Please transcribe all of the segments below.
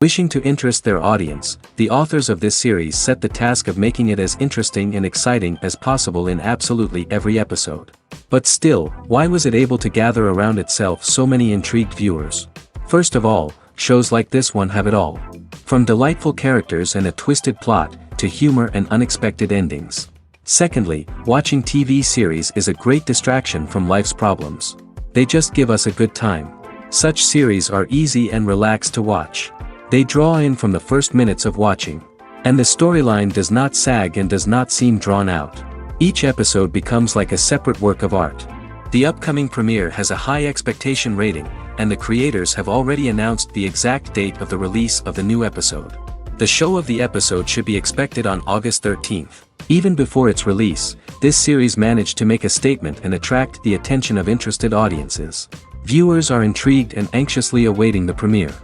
Wishing to interest their audience, the authors of this series set the task of making it as interesting and exciting as possible in absolutely every episode. But still, why was it able to gather around itself so many intrigued viewers? First of all, shows like this one have it all. From delightful characters and a twisted plot, to humor and unexpected endings. Secondly, watching TV series is a great distraction from life's problems. They just give us a good time. Such series are easy and relaxed to watch. They draw in from the first minutes of watching. And the storyline does not sag and does not seem drawn out. Each episode becomes like a separate work of art. The upcoming premiere has a high expectation rating, and the creators have already announced the exact date of the release of the new episode. The show of the episode should be expected on August 13th. Even before its release, this series managed to make a statement and attract the attention of interested audiences. Viewers are intrigued and anxiously awaiting the premiere.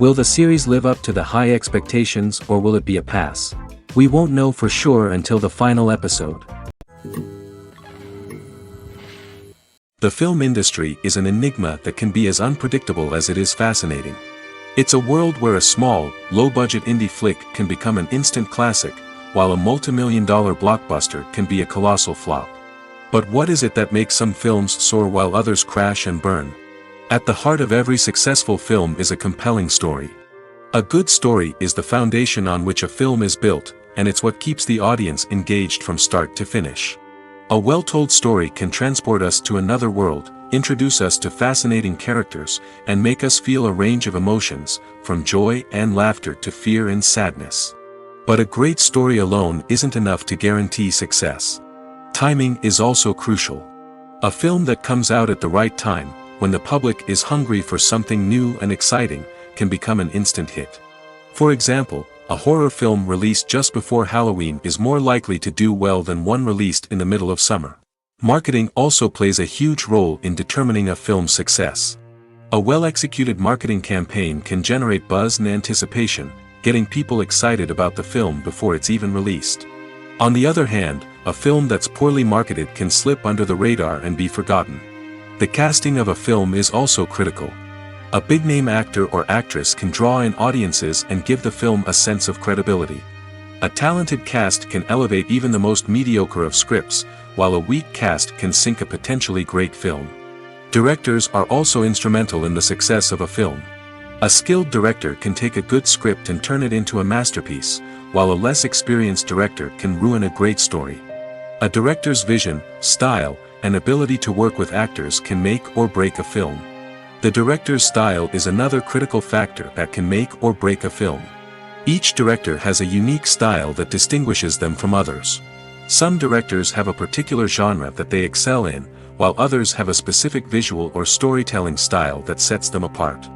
Will the series live up to the high expectations, or will it be a pass? We won't know for sure until the final episode. The film industry is an enigma that can be as unpredictable as it is fascinating. It's a world where a small, low-budget indie flick can become an instant classic, while a multi-million-dollar blockbuster can be a colossal flop. But what is it that makes some films soar while others crash and burn? At the heart of every successful film is a compelling story. A good story is the foundation on which a film is built, and it's what keeps the audience engaged from start to finish. A well-told story can transport us to another world, introduce us to fascinating characters, and make us feel a range of emotions, from joy and laughter to fear and sadness. But a great story alone isn't enough to guarantee success. Timing is also crucial. A film that comes out at the right time, when the public is hungry for something new and exciting, can become an instant hit. For example, a horror film released just before Halloween is more likely to do well than one released in the middle of summer. Marketing also plays a huge role in determining a film's success. A well-executed marketing campaign can generate buzz and anticipation, getting people excited about the film before it's even released. On the other hand, a film that's poorly marketed can slip under the radar and be forgotten. The casting of a film is also critical. A big-name actor or actress can draw in audiences and give the film a sense of credibility. A talented cast can elevate even the most mediocre of scripts, while a weak cast can sink a potentially great film. Directors are also instrumental in the success of a film. A skilled director can take a good script and turn it into a masterpiece, while a less experienced director can ruin a great story. A director's vision, style, and ability to work with actors can make or break a film. The director's style is another critical factor that can make or break a film. Each director has a unique style that distinguishes them from others. Some directors have a particular genre that they excel in, while others have a specific visual or storytelling style that sets them apart.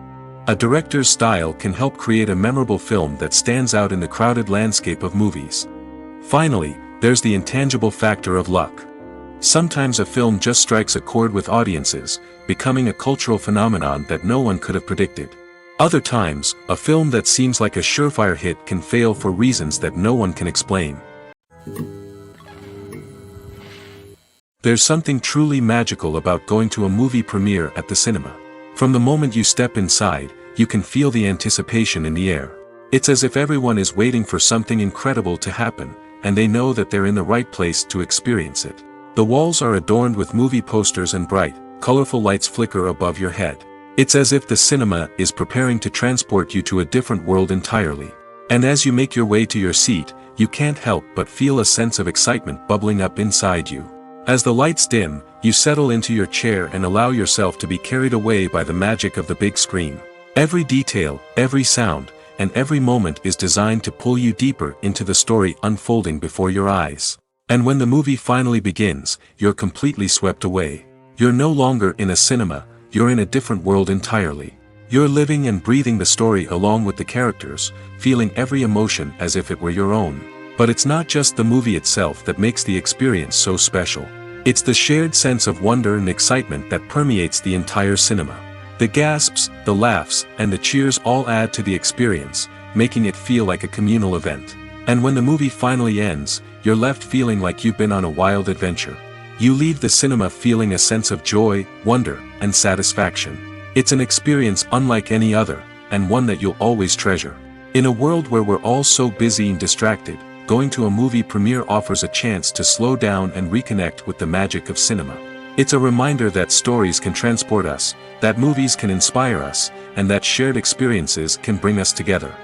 A director's style can help create a memorable film that stands out in the crowded landscape of movies. Finally, there's the intangible factor of luck. Sometimes a film just strikes a chord with audiences, becoming a cultural phenomenon that no one could have predicted. Other times, a film that seems like a surefire hit can fail for reasons that no one can explain. There's something truly magical about going to a movie premiere at the cinema. From the moment you step inside, you can feel the anticipation in the air. It's as if everyone is waiting for something incredible to happen, and they know that they're in the right place to experience it. The walls are adorned with movie posters and bright, colorful lights flicker above your head. It's as if the cinema is preparing to transport you to a different world entirely. And as you make your way to your seat, you can't help but feel a sense of excitement bubbling up inside you. As the lights dim, you settle into your chair and allow yourself to be carried away by the magic of the big screen. Every detail, every sound, and every moment is designed to pull you deeper into the story unfolding before your eyes. And when the movie finally begins, you're completely swept away. You're no longer in a cinema, you're in a different world entirely. You're living and breathing the story along with the characters, feeling every emotion as if it were your own. But it's not just the movie itself that makes the experience so special. It's the shared sense of wonder and excitement that permeates the entire cinema. The gasps, the laughs, and the cheers all add to the experience, making it feel like a communal event. And when the movie finally ends, you're left feeling like you've been on a wild adventure. You leave the cinema feeling a sense of joy, wonder, and satisfaction. It's an experience unlike any other, and one that you'll always treasure. In a world where we're all so busy and distracted, going to a movie premiere offers a chance to slow down and reconnect with the magic of cinema. It's a reminder that stories can transport us, that movies can inspire us, and that shared experiences can bring us together.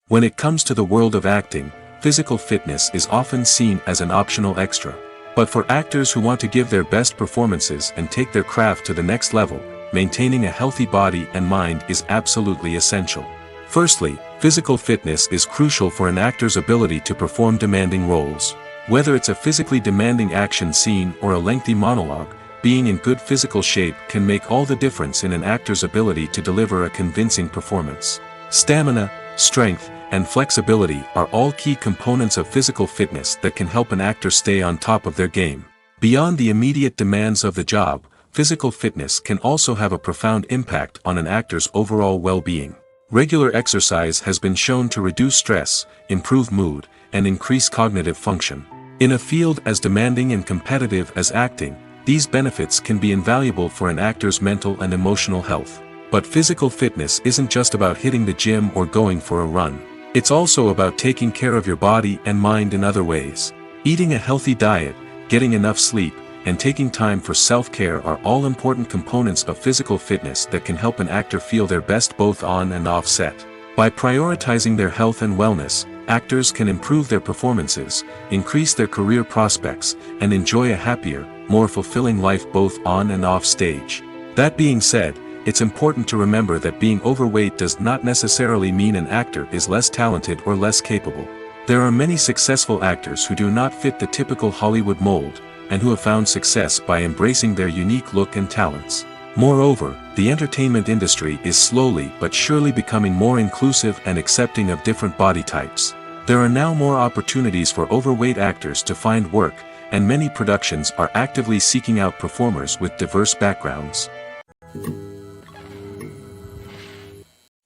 When it comes to the world of acting, physical fitness is often seen as an optional extra. But for actors who want to give their best performances and take their craft to the next level, maintaining a healthy body and mind is absolutely essential. Firstly, physical fitness is crucial for an actor's ability to perform demanding roles. Whether it's a physically demanding action scene or a lengthy monologue, being in good physical shape can make all the difference in an actor's ability to deliver a convincing performance. Stamina, strength, and flexibility are all key components of physical fitness that can help an actor stay on top of their game. Beyond the immediate demands of the job, physical fitness can also have a profound impact on an actor's overall well-being. Regular exercise has been shown to reduce stress, improve mood, and increase cognitive function. In a field as demanding and competitive as acting, these benefits can be invaluable for an actor's mental and emotional health. But physical fitness isn't just about hitting the gym or going for a run. It's also about taking care of your body and mind in other ways. Eating a healthy diet, getting enough sleep, and taking time for self-care are all important components of physical fitness that can help an actor feel their best both on and off set. By prioritizing their health and wellness, actors can improve their performances, increase their career prospects, and enjoy a happier, more fulfilling life both on and off stage. That being said, it's important to remember that being overweight does not necessarily mean an actor is less talented or less capable. There are many successful actors who do not fit the typical Hollywood mold, and who have found success by embracing their unique look and talents. Moreover, the entertainment industry is slowly but surely becoming more inclusive and accepting of different body types. There are now more opportunities for overweight actors to find work, and many productions are actively seeking out performers with diverse backgrounds.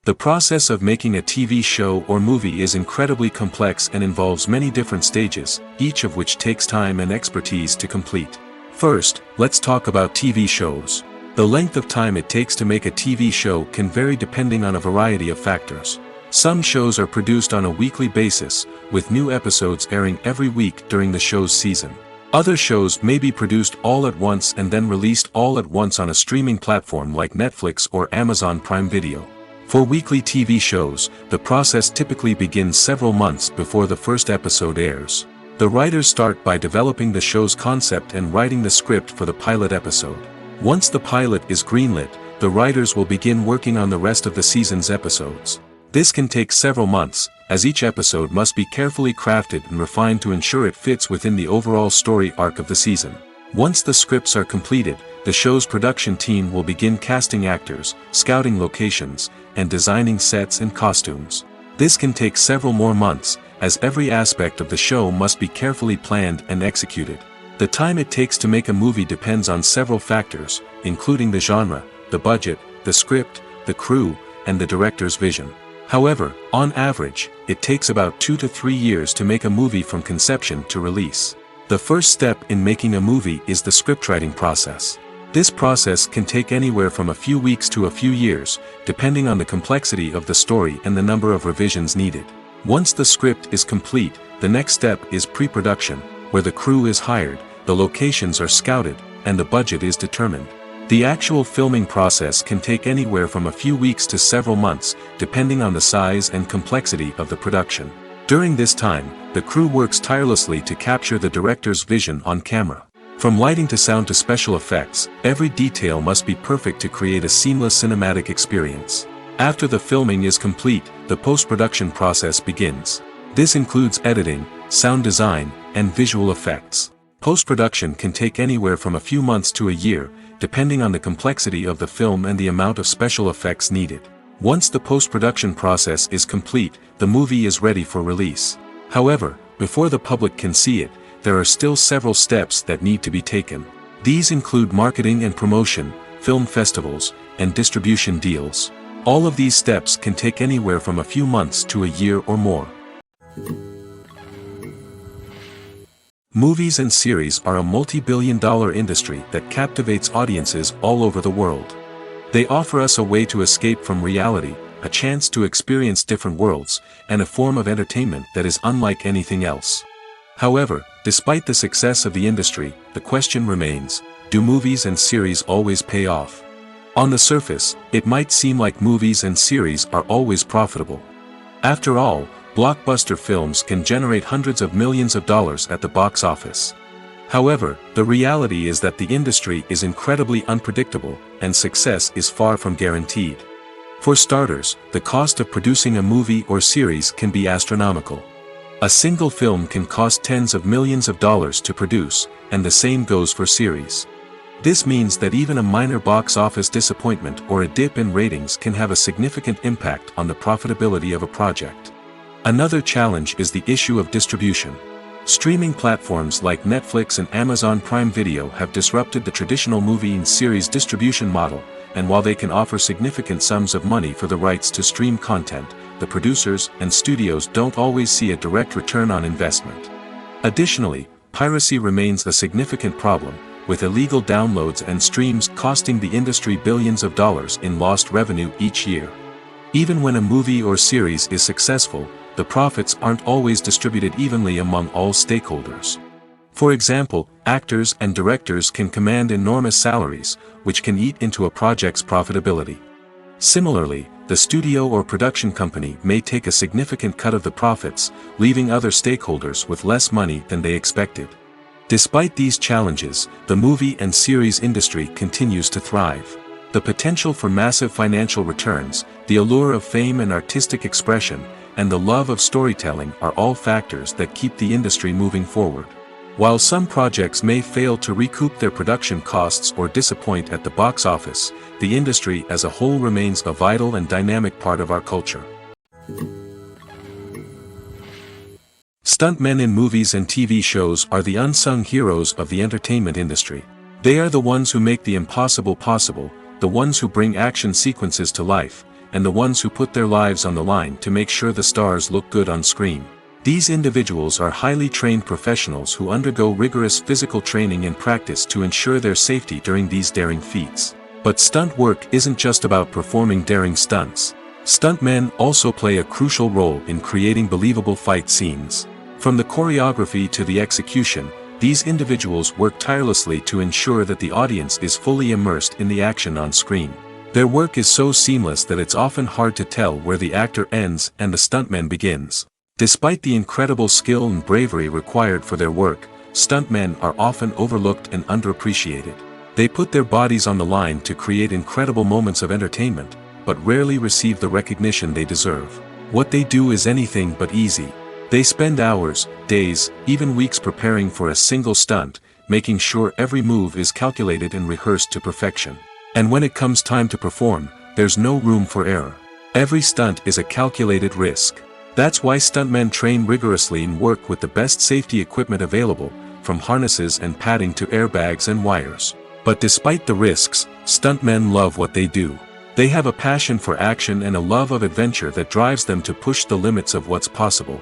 The process of making a TV show or movie is incredibly complex and involves many different stages, each of which takes time and expertise to complete. First, let's talk about TV shows. The length of time it takes to make a TV show can vary depending on a variety of factors. Some shows are produced on a weekly basis, with new episodes airing every week during the show's season. Other shows may be produced all at once and then released all at once on a streaming platform like Netflix or Amazon Prime Video. For weekly TV shows, the process typically begins several months before the first episode airs. The writers start by developing the show's concept and writing the script for the pilot episode. Once the pilot is greenlit, the writers will begin working on the rest of the season's episodes. This can take several months, as each episode must be carefully crafted and refined to ensure it fits within the overall story arc of the season. Once the scripts are completed, the show's production team will begin casting actors, scouting locations, and designing sets and costumes. This can take several more months, as every aspect of the show must be carefully planned and executed. The time it takes to make a movie depends on several factors, including the genre, the budget, the script, the crew, and the director's vision. However, on average, it takes about 2 to 3 years to make a movie from conception to release. The first step in making a movie is the scriptwriting process. This process can take anywhere from a few weeks to a few years, depending on the complexity of the story and the number of revisions needed. Once the script is complete, the next step is pre-production, where the crew is hired, the locations are scouted, and the budget is determined. The actual filming process can take anywhere from a few weeks to several months, depending on the size and complexity of the production. During this time, the crew works tirelessly to capture the director's vision on camera. From lighting to sound to special effects, every detail must be perfect to create a seamless cinematic experience. After the filming is complete, the post-production process begins. This includes editing, sound design, and visual effects. Post-production can take anywhere from a few months to a year, depending on the complexity of the film and the amount of special effects needed. Once the post-production process is complete, the movie is ready for release. However, before the public can see it, there are still several steps that need to be taken. These include marketing and promotion, film festivals, and distribution deals. All of these steps can take anywhere from a few months to a year or more. Movies and series are a multi-billion-dollar industry that captivates audiences all over the world. They offer us a way to escape from reality, a chance to experience different worlds, and a form of entertainment that is unlike anything else. However, despite the success of the industry, the question remains, do movies and series always pay off? On the surface, it might seem like movies and series are always profitable. After all, blockbuster films can generate hundreds of millions of dollars at the box office. However, the reality is that the industry is incredibly unpredictable, and success is far from guaranteed. For starters, the cost of producing a movie or series can be astronomical. A single film can cost tens of millions of dollars to produce, and the same goes for series. This means that even a minor box office disappointment or a dip in ratings can have a significant impact on the profitability of a project. Another challenge is the issue of distribution. Streaming platforms like Netflix and Amazon Prime Video have disrupted the traditional movie and series distribution model, and while they can offer significant sums of money for the rights to stream content, the producers and studios don't always see a direct return on investment. Additionally, piracy remains a significant problem, with illegal downloads and streams costing the industry billions of dollars in lost revenue each year. Even when a movie or series is successful, the profits aren't always distributed evenly among all stakeholders. For example, actors and directors can command enormous salaries, which can eat into a project's profitability. Similarly, the studio or production company may take a significant cut of the profits, leaving other stakeholders with less money than they expected. Despite these challenges, the movie and series industry continues to thrive. The potential for massive financial returns, the allure of fame and artistic expression, and the love of storytelling are all factors that keep the industry moving forward. While some projects may fail to recoup their production costs or disappoint at the box office, the industry as a whole remains a vital and dynamic part of our culture. Stuntmen in movies and TV shows are the unsung heroes of the entertainment industry. They are the ones who make the impossible possible, the ones who bring action sequences to life, and the ones who put their lives on the line to make sure the stars look good on screen. These individuals are highly trained professionals who undergo rigorous physical training and practice to ensure their safety during these daring feats. But stunt work isn't just about performing daring stunts. Stuntmen also play a crucial role in creating believable fight scenes. From the choreography to the execution, these individuals work tirelessly to ensure that the audience is fully immersed in the action on screen. Their work is so seamless that it's often hard to tell where the actor ends and the stuntman begins. Despite the incredible skill and bravery required for their work, stuntmen are often overlooked and underappreciated. They put their bodies on the line to create incredible moments of entertainment, but rarely receive the recognition they deserve. What they do is anything but easy. They spend hours, days, even weeks preparing for a single stunt, making sure every move is calculated and rehearsed to perfection. And when it comes time to perform, there's no room for error. Every stunt is a calculated risk. That's why stuntmen train rigorously and work with the best safety equipment available, from harnesses and padding to airbags and wires. But despite the risks, stuntmen love what they do. They have a passion for action and a love of adventure that drives them to push the limits of what's possible.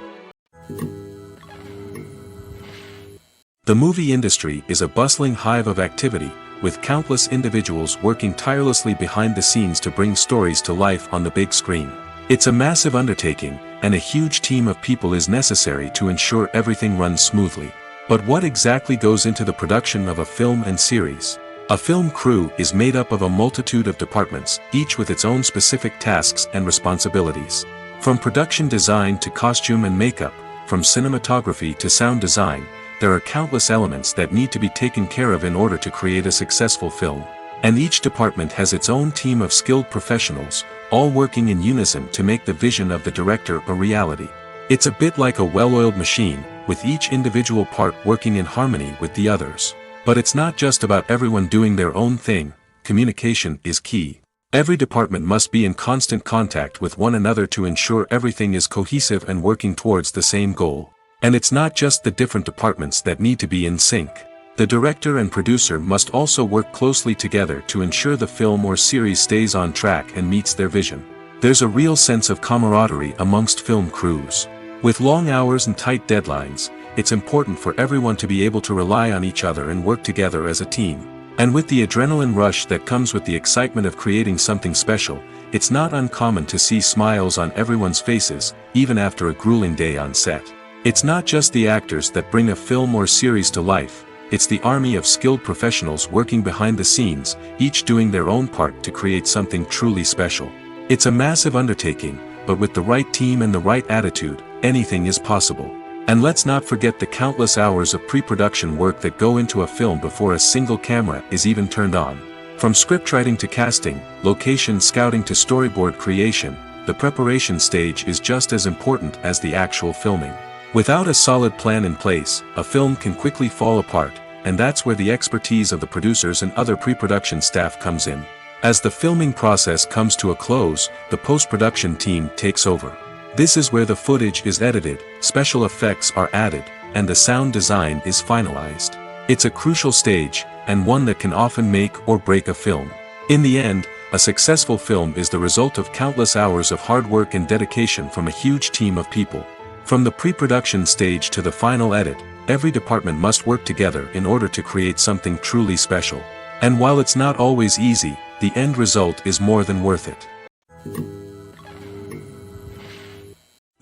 The movie industry is a bustling hive of activity, with countless individuals working tirelessly behind the scenes to bring stories to life on the big screen. It's a massive undertaking, and a huge team of people is necessary to ensure everything runs smoothly. But what exactly goes into the production of a film and series? A film crew is made up of a multitude of departments, each with its own specific tasks and responsibilities. From production design to costume and makeup, from cinematography to sound design, there are countless elements that need to be taken care of in order to create a successful film. And each department has its own team of skilled professionals, all working in unison to make the vision of the director a reality. It's a bit like a well-oiled machine, with each individual part working in harmony with the others. But it's not just about everyone doing their own thing. Communication is key. Every department must be in constant contact with one another to ensure everything is cohesive and working towards the same goal. And it's not just the different departments that need to be in sync. The director and producer must also work closely together to ensure the film or series stays on track and meets their vision. There's a real sense of camaraderie amongst film crews. With long hours and tight deadlines, it's important for everyone to be able to rely on each other and work together as a team. And with the adrenaline rush that comes with the excitement of creating something special, it's not uncommon to see smiles on everyone's faces, even after a grueling day on set. It's not just the actors that bring a film or series to life, it's the army of skilled professionals working behind the scenes, each doing their own part to create something truly special. It's a massive undertaking, but with the right team and the right attitude, anything is possible. And let's not forget the countless hours of pre-production work that go into a film before a single camera is even turned on. From scriptwriting to casting, location scouting to storyboard creation, the preparation stage is just as important as the actual filming. Without a solid plan in place, a film can quickly fall apart, and that's where the expertise of the producers and other pre-production staff comes in. As the filming process comes to a close, the post-production team takes over. This is where the footage is edited, special effects are added, and the sound design is finalized. It's a crucial stage, and one that can often make or break a film. In the end, a successful film is the result of countless hours of hard work and dedication from a huge team of people. From the pre-production stage to the final edit, every department must work together in order to create something truly special. And while it's not always easy, the end result is more than worth it.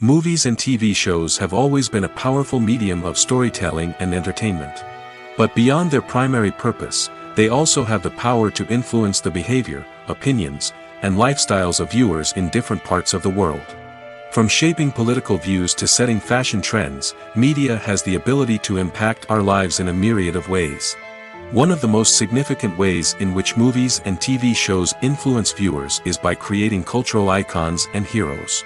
Movies and TV shows have always been a powerful medium of storytelling and entertainment. But beyond their primary purpose, they also have the power to influence the behavior, opinions, and lifestyles of viewers in different parts of the world. From shaping political views to setting fashion trends, media has the ability to impact our lives in a myriad of ways. One of the most significant ways in which movies and TV shows influence viewers is by creating cultural icons and heroes.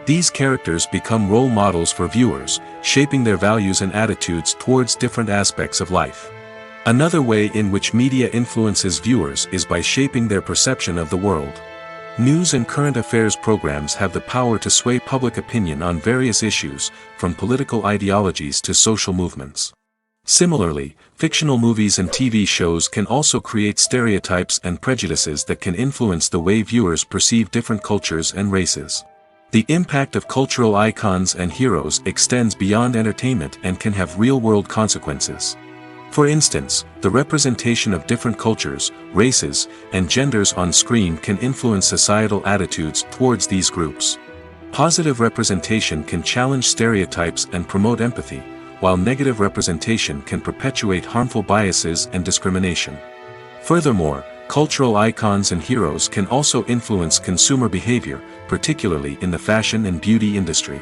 These characters become role models for viewers, shaping their values and attitudes towards different aspects of life. Another way in which media influences viewers is by shaping their perception of the world. News and current affairs programs have the power to sway public opinion on various issues, from political ideologies to social movements. Similarly, fictional movies and TV shows can also create stereotypes and prejudices that can influence the way viewers perceive different cultures and races. The impact of cultural icons and heroes extends beyond entertainment and can have real-world consequences. For instance, the representation of different cultures, races, and genders on screen can influence societal attitudes towards these groups. Positive representation can challenge stereotypes and promote empathy, while negative representation can perpetuate harmful biases and discrimination. Furthermore, cultural icons and heroes can also influence consumer behavior, particularly in the fashion and beauty industry.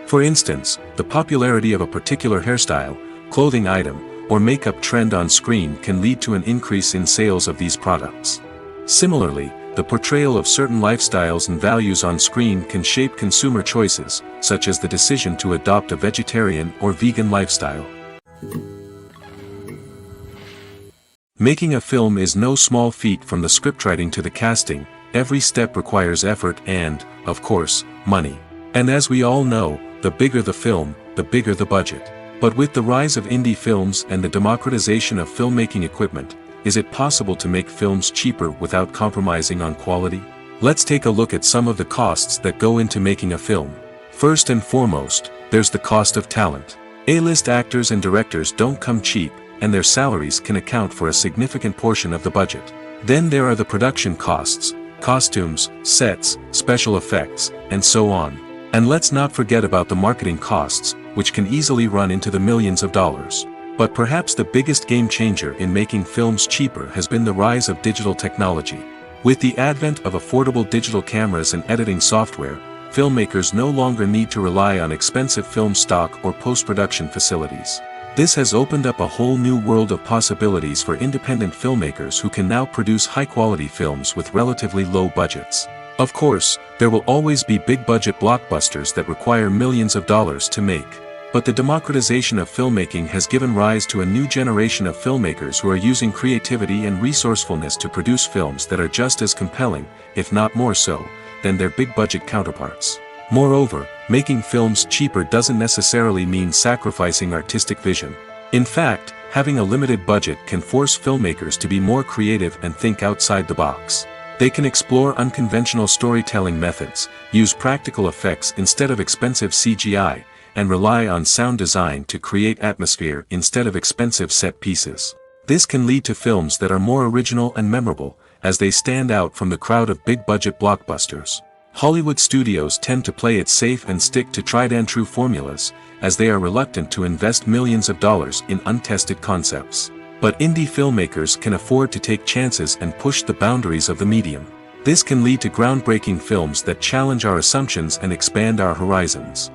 For instance, the popularity of a particular hairstyle, clothing item, or makeup trend on screen can lead to an increase in sales of these products. Similarly, the portrayal of certain lifestyles and values on screen can shape consumer choices, such as the decision to adopt a vegetarian or vegan lifestyle. Making a film is no small feat. From the scriptwriting to the casting, every step requires effort and, of course, money. And as we all know, the bigger the film, the bigger the budget. But with the rise of indie films and the democratization of filmmaking equipment, is it possible to make films cheaper without compromising on quality? Let's take a look at some of the costs that go into making a film. First and foremost, there's the cost of talent. A-list actors and directors don't come cheap, and their salaries can account for a significant portion of the budget. Then there are the production costs, costumes, sets, special effects, and so on. And let's not forget about the marketing costs, which can easily run into the millions of dollars. But perhaps the biggest game changer in making films cheaper has been the rise of digital technology. With the advent of affordable digital cameras and editing software, filmmakers no longer need to rely on expensive film stock or post-production facilities. This has opened up a whole new world of possibilities for independent filmmakers who can now produce high-quality films with relatively low budgets. Of course, there will always be big-budget blockbusters that require millions of dollars to make. But the democratization of filmmaking has given rise to a new generation of filmmakers who are using creativity and resourcefulness to produce films that are just as compelling, if not more so, than their big-budget counterparts. Moreover, making films cheaper doesn't necessarily mean sacrificing artistic vision. In fact, having a limited budget can force filmmakers to be more creative and think outside the box. They can explore unconventional storytelling methods, use practical effects instead of expensive CGI, and rely on sound design to create atmosphere instead of expensive set pieces. This can lead to films that are more original and memorable, as they stand out from the crowd of big-budget blockbusters. Hollywood studios tend to play it safe and stick to tried-and-true formulas, as they are reluctant to invest millions of dollars in untested concepts. But indie filmmakers can afford to take chances and push the boundaries of the medium. This can lead to groundbreaking films that challenge our assumptions and expand our horizons.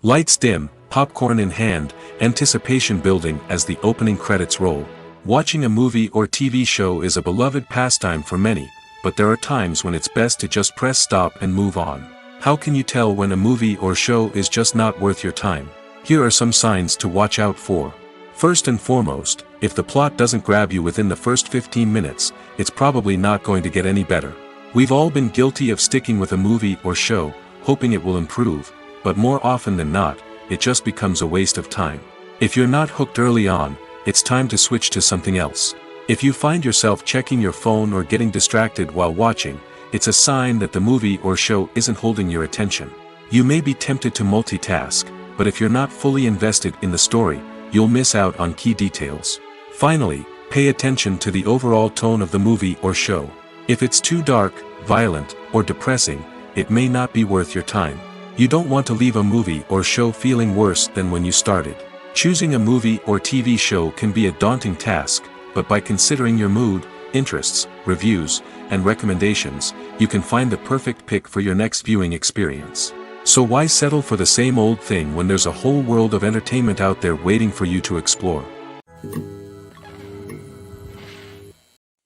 Lights dim, popcorn in hand, anticipation building as the opening credits roll. Watching a movie or TV show is a beloved pastime for many, but there are times when it's best to just press stop and move on. How can you tell when a movie or show is just not worth your time? Here are some signs to watch out for. First and foremost, if the plot doesn't grab you within the first 15 minutes, it's probably not going to get any better. We've all been guilty of sticking with a movie or show, hoping it will improve, but more often than not, it just becomes a waste of time. If you're not hooked early on, it's time to switch to something else. If you find yourself checking your phone or getting distracted while watching, it's a sign that the movie or show isn't holding your attention. You may be tempted to multitask, but if you're not fully invested in the story, you'll miss out on key details. Finally, pay attention to the overall tone of the movie or show. If it's too dark, violent, or depressing, it may not be worth your time. You don't want to leave a movie or show feeling worse than when you started. Choosing a movie or TV show can be a daunting task, but by considering your mood, interests, reviews, and recommendations, you can find the perfect pick for your next viewing experience. So why settle for the same old thing when there's a whole world of entertainment out there waiting for you to explore?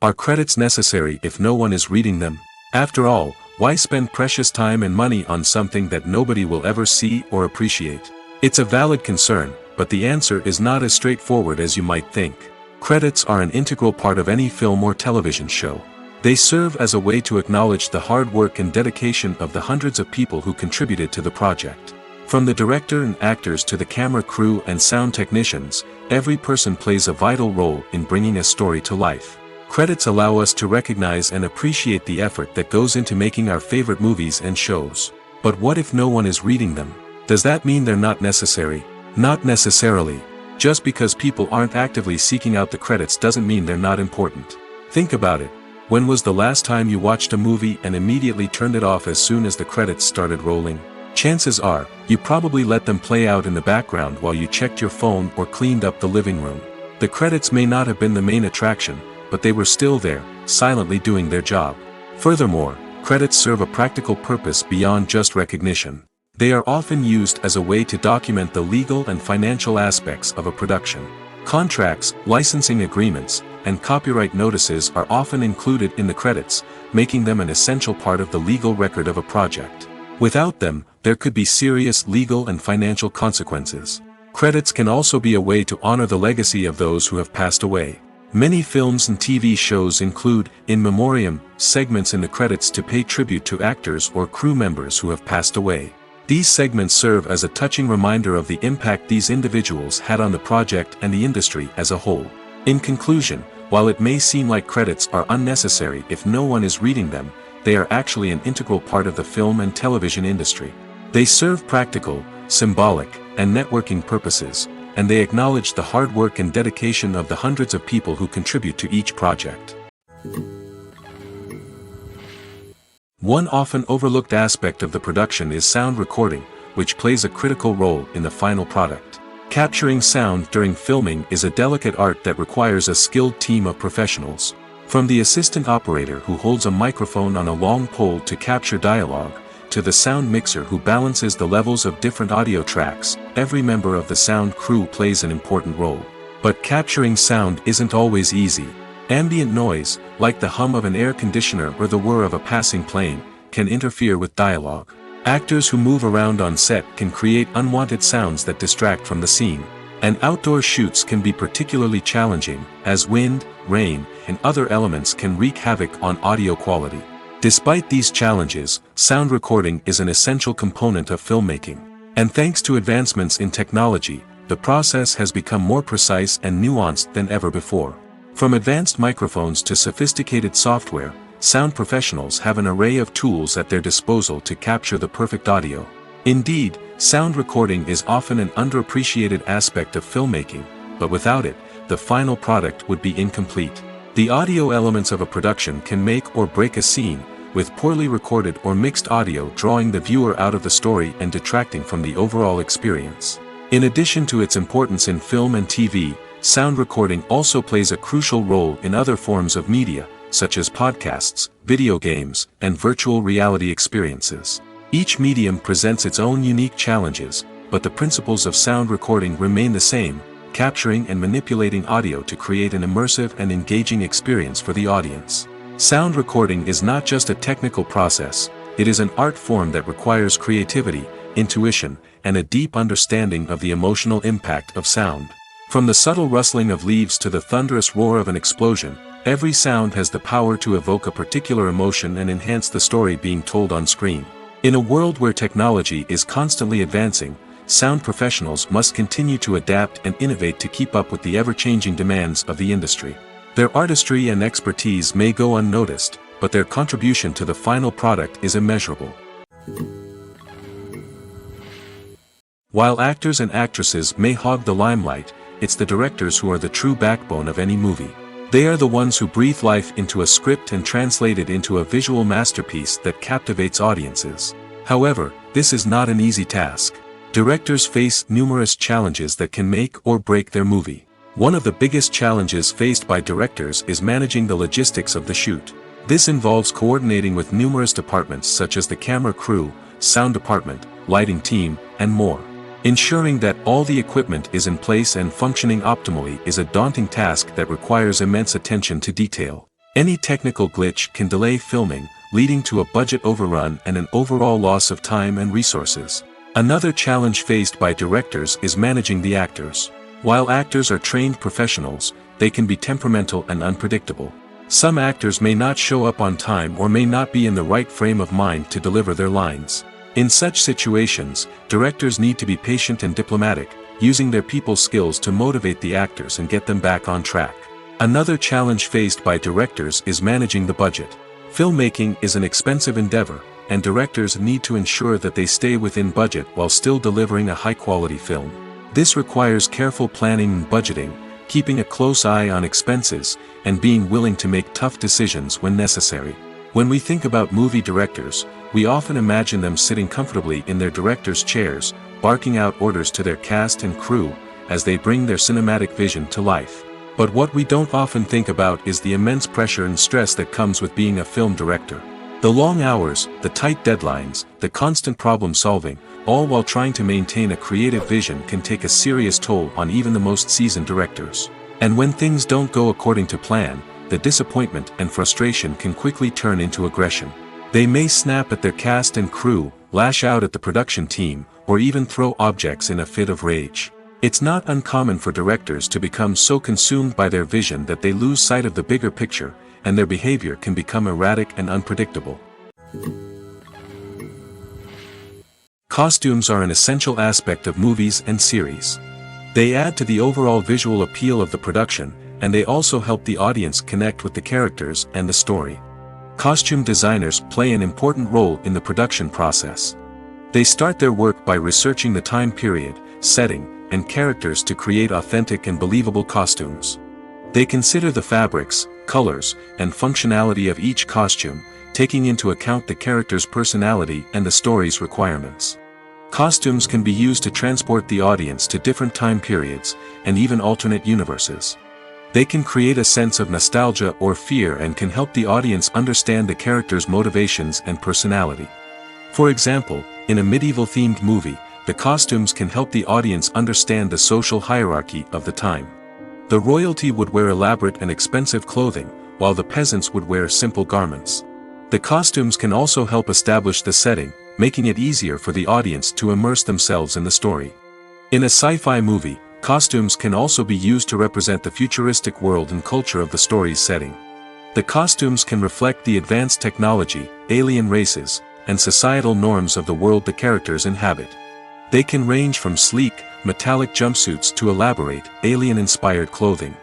Are credits necessary if no one is reading them? After all, why spend precious time and money on something that nobody will ever see or appreciate? It's a valid concern, but the answer is not as straightforward as you might think. Credits are an integral part of any film or television show. They serve as a way to acknowledge the hard work and dedication of the hundreds of people who contributed to the project. From the director and actors to the camera crew and sound technicians, every person plays a vital role in bringing a story to life. Credits allow us to recognize and appreciate the effort that goes into making our favorite movies and shows. But what if no one is reading them? Does that mean they're not necessary? Not necessarily. Just because people aren't actively seeking out the credits doesn't mean they're not important. Think about it. When was the last time you watched a movie and immediately turned it off as soon as the credits started rolling? Chances are, you probably let them play out in the background while you checked your phone or cleaned up the living room. The credits may not have been the main attraction, but they were still there, silently doing their job. Furthermore, credits serve a practical purpose beyond just recognition. They are often used as a way to document the legal and financial aspects of a production. Contracts, licensing agreements, and copyright notices are often included in the credits, making them an essential part of the legal record of a project. Without them, there could be serious legal and financial consequences. Credits can also be a way to honor the legacy of those who have passed away. Many films and TV shows include, in memoriam, segments in the credits to pay tribute to actors or crew members who have passed away. These segments serve as a touching reminder of the impact these individuals had on the project and the industry as a whole. In conclusion, while it may seem like credits are unnecessary if no one is reading them, they are actually an integral part of the film and television industry. They serve practical, symbolic, and networking purposes, and they acknowledge the hard work and dedication of the hundreds of people who contribute to each project. One often overlooked aspect of the production is sound recording, which plays a critical role in the final product. Capturing sound during filming is a delicate art that requires a skilled team of professionals. From the assistant operator who holds a microphone on a long pole to capture dialogue, to the sound mixer who balances the levels of different audio tracks, every member of the sound crew plays an important role. But capturing sound isn't always easy. Ambient noise, like the hum of an air conditioner or the whir of a passing plane, can interfere with dialogue. Actors who move around on set can create unwanted sounds that distract from the scene. And outdoor shoots can be particularly challenging, as wind, rain, and other elements can wreak havoc on audio quality. Despite these challenges, sound recording is an essential component of filmmaking. And thanks to advancements in technology, the process has become more precise and nuanced than ever before. From advanced microphones to sophisticated software, sound professionals have an array of tools at their disposal to capture the perfect audio. Indeed, sound recording is often an underappreciated aspect of filmmaking, but without it, the final product would be incomplete. The audio elements of a production can make or break a scene, with poorly recorded or mixed audio drawing the viewer out of the story and detracting from the overall experience. In addition to its importance in film and TV, sound recording also plays a crucial role in other forms of media, such as podcasts, video games, and virtual reality experiences. Each medium presents its own unique challenges, but the principles of sound recording remain the same: capturing and manipulating audio to create an immersive and engaging experience for the audience. Sound recording is not just a technical process, it is an art form that requires creativity, intuition, and a deep understanding of the emotional impact of sound. From the subtle rustling of leaves to the thunderous roar of an explosion, every sound has the power to evoke a particular emotion and enhance the story being told on screen. In a world where technology is constantly advancing, sound professionals must continue to adapt and innovate to keep up with the ever-changing demands of the industry. Their artistry and expertise may go unnoticed, but their contribution to the final product is immeasurable. While actors and actresses may hog the limelight, it's the directors who are the true backbone of any movie. They are the ones who breathe life into a script and translate it into a visual masterpiece that captivates audiences. However, this is not an easy task. Directors face numerous challenges that can make or break their movie. One of the biggest challenges faced by directors is managing the logistics of the shoot. This involves coordinating with numerous departments such as the camera crew, sound department, lighting team, and more. Ensuring that all the equipment is in place and functioning optimally is a daunting task that requires immense attention to detail. Any technical glitch can delay filming, leading to a budget overrun and an overall loss of time and resources. Another challenge faced by directors is managing the actors. While actors are trained professionals, they can be temperamental and unpredictable. Some actors may not show up on time or may not be in the right frame of mind to deliver their lines. In such situations, directors need to be patient and diplomatic, using their people skills to motivate the actors and get them back on track. Another challenge faced by directors is managing the budget. Filmmaking is an expensive endeavor, and directors need to ensure that they stay within budget while still delivering a high-quality film. This requires careful planning and budgeting, keeping a close eye on expenses, and being willing to make tough decisions when necessary. When we think about movie directors, we often imagine them sitting comfortably in their director's chairs, barking out orders to their cast and crew, as they bring their cinematic vision to life. But what we don't often think about is the immense pressure and stress that comes with being a film director. The long hours, the tight deadlines, the constant problem solving, all while trying to maintain a creative vision can take a serious toll on even the most seasoned directors. And when things don't go according to plan, the disappointment and frustration can quickly turn into aggression. They may snap at their cast and crew, lash out at the production team, or even throw objects in a fit of rage. It's not uncommon for directors to become so consumed by their vision that they lose sight of the bigger picture, and their behavior can become erratic and unpredictable. Costumes are an essential aspect of movies and series. They add to the overall visual appeal of the production, and they also help the audience connect with the characters and the story. Costume designers play an important role in the production process. They start their work by researching the time period, setting, and characters to create authentic and believable costumes. They consider the fabrics, colors, and functionality of each costume, taking into account the character's personality and the story's requirements. Costumes can be used to transport the audience to different time periods, and even alternate universes. They can create a sense of nostalgia or fear and can help the audience understand the character's motivations and personality. For example, in a medieval-themed movie, the costumes can help the audience understand the social hierarchy of the time. The royalty would wear elaborate and expensive clothing, while the peasants would wear simple garments. The costumes can also help establish the setting, making it easier for the audience to immerse themselves in the story. In a sci-fi movie, costumes can also be used to represent the futuristic world and culture of the story's setting. The costumes can reflect the advanced technology, alien races, and societal norms of the world the characters inhabit. They can range from sleek, metallic jumpsuits to elaborate, alien-inspired clothing.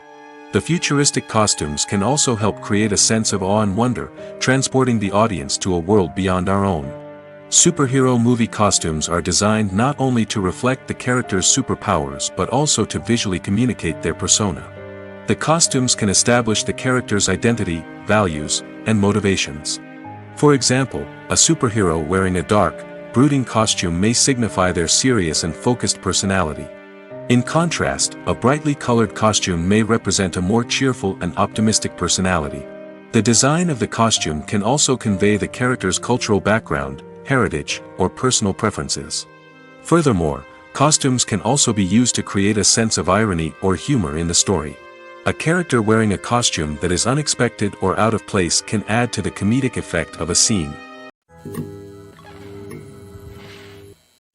The futuristic costumes can also help create a sense of awe and wonder, transporting the audience to a world beyond our own. Superhero movie costumes are designed not only to reflect the character's superpowers but also to visually communicate their persona. The costumes can establish the character's identity, values, and motivations. For example, a superhero wearing a dark, brooding costume may signify their serious and focused personality. In contrast, a brightly colored costume may represent a more cheerful and optimistic personality. The design of the costume can also convey the character's cultural background, heritage, or personal preferences. Furthermore, costumes can also be used to create a sense of irony or humor in the story. A character wearing a costume that is unexpected or out of place can add to the comedic effect of a scene.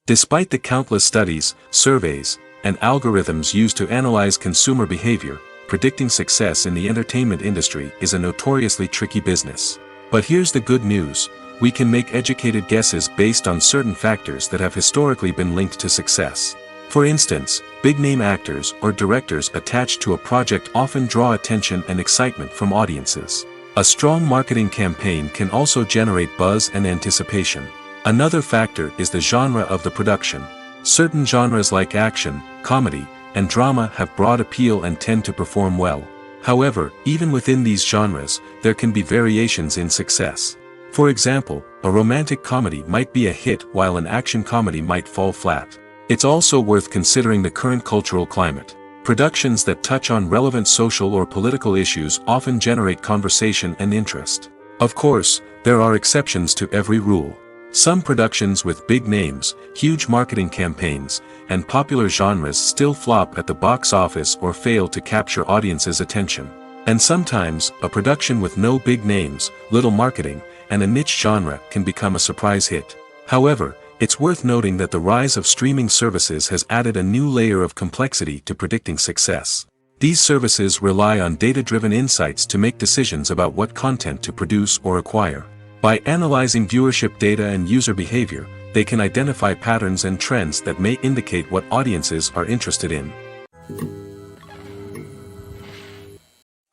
Despite the countless studies, surveys, and algorithms used to analyze consumer behavior, predicting success in the entertainment industry is a notoriously tricky business. But here's the good news: we can make educated guesses based on certain factors that have historically been linked to success. For instance, big-name actors or directors attached to a project often draw attention and excitement from audiences. A strong marketing campaign can also generate buzz and anticipation. Another factor is the genre of the production. Certain genres like action, comedy, and drama have broad appeal and tend to perform well. However, even within these genres, there can be variations in success. For example, a romantic comedy might be a hit while an action comedy might fall flat. It's also worth considering the current cultural climate. Productions that touch on relevant social or political issues often generate conversation and interest. Of course, there are exceptions to every rule. Some productions with big names, huge marketing campaigns, and popular genres still flop at the box office or fail to capture audiences' attention. And sometimes, a production with no big names, little marketing, and a niche genre can become a surprise hit. However, it's worth noting that the rise of streaming services has added a new layer of complexity to predicting success. These services rely on data-driven insights to make decisions about what content to produce or acquire. By analyzing viewership data and user behavior, they can identify patterns and trends that may indicate what audiences are interested in.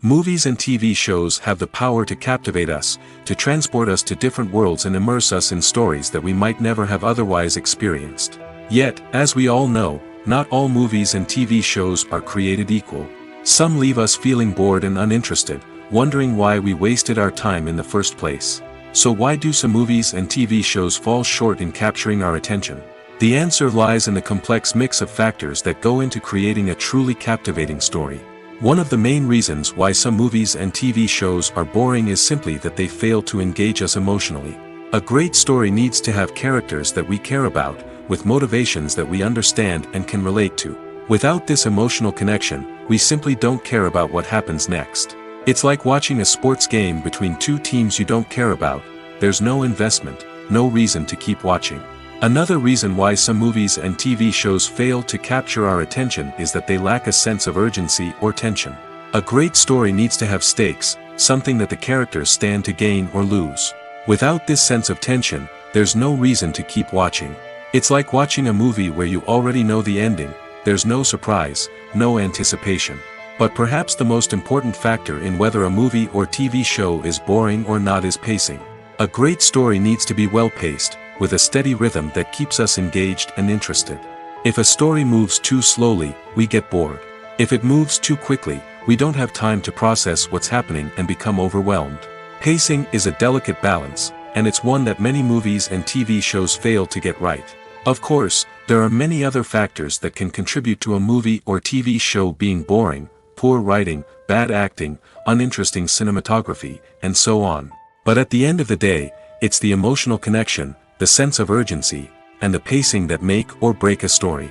Movies and TV shows have the power to captivate us, to transport us to different worlds and immerse us in stories that we might never have otherwise experienced. Yet, as we all know, not all movies and TV shows are created equal. Some leave us feeling bored and uninterested, wondering why we wasted our time in the first place. So why do some movies and TV shows fall short in capturing our attention? The answer lies in the complex mix of factors that go into creating a truly captivating story. One of the main reasons why some movies and TV shows are boring is simply that they fail to engage us emotionally. A great story needs to have characters that we care about, with motivations that we understand and can relate to. Without this emotional connection, we simply don't care about what happens next. It's like watching a sports game between two teams you don't care about. There's no investment, no reason to keep watching. Another reason why some movies and TV shows fail to capture our attention is that they lack a sense of urgency or tension. A great story needs to have stakes, something that the characters stand to gain or lose. Without this sense of tension, there's no reason to keep watching. It's like watching a movie where you already know the ending. There's no surprise, no anticipation. But perhaps the most important factor in whether a movie or TV show is boring or not is pacing. A great story needs to be well-paced, with a steady rhythm that keeps us engaged and interested. If a story moves too slowly, we get bored. If it moves too quickly, we don't have time to process what's happening and become overwhelmed. Pacing is a delicate balance, and it's one that many movies and TV shows fail to get right. Of course, there are many other factors that can contribute to a movie or TV show being boring: poor writing, bad acting, uninteresting cinematography, and so on. But at the end of the day, it's the emotional connection, the sense of urgency, and the pacing that make or break a story.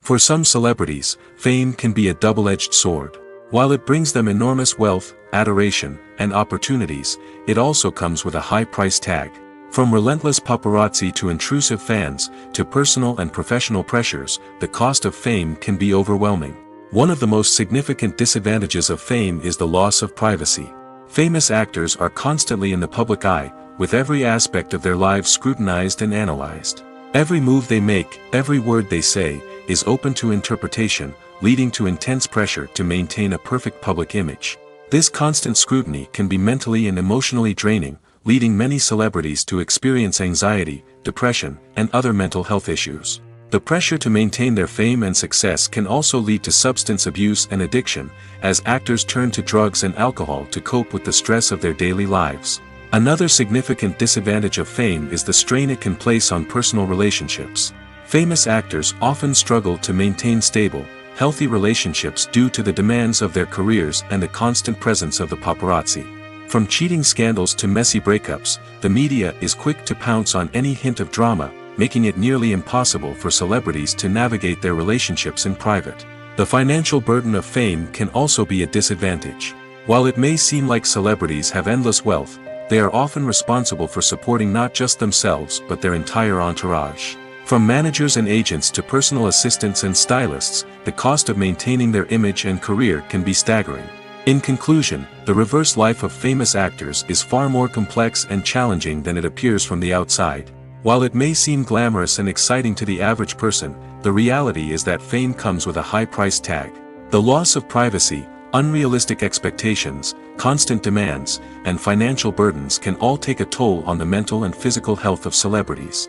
For some celebrities, fame can be a double-edged sword. While it brings them enormous wealth, adoration, and opportunities, it also comes with a high price tag. From relentless paparazzi to intrusive fans, to personal and professional pressures, the cost of fame can be overwhelming. One of the most significant disadvantages of fame is the loss of privacy. Famous actors are constantly in the public eye, with every aspect of their lives scrutinized and analyzed. Every move they make, every word they say, is open to interpretation, leading to intense pressure to maintain a perfect public image. This constant scrutiny can be mentally and emotionally draining, leading many celebrities to experience anxiety, depression, and other mental health issues. The pressure to maintain their fame and success can also lead to substance abuse and addiction, as actors turn to drugs and alcohol to cope with the stress of their daily lives. Another significant disadvantage of fame is the strain it can place on personal relationships. Famous actors often struggle to maintain stable, healthy relationships due to the demands of their careers and the constant presence of the paparazzi. From cheating scandals to messy breakups, the media is quick to pounce on any hint of drama, making it nearly impossible for celebrities to navigate their relationships in private. The financial burden of fame can also be a disadvantage. While it may seem like celebrities have endless wealth, they are often responsible for supporting not just themselves but their entire entourage. From managers and agents to personal assistants and stylists, the cost of maintaining their image and career can be staggering. In conclusion, the reverse life of famous actors is far more complex and challenging than it appears from the outside. While it may seem glamorous and exciting to the average person, the reality is that fame comes with a high price tag. The loss of privacy, unrealistic expectations, constant demands, and financial burdens can all take a toll on the mental and physical health of celebrities.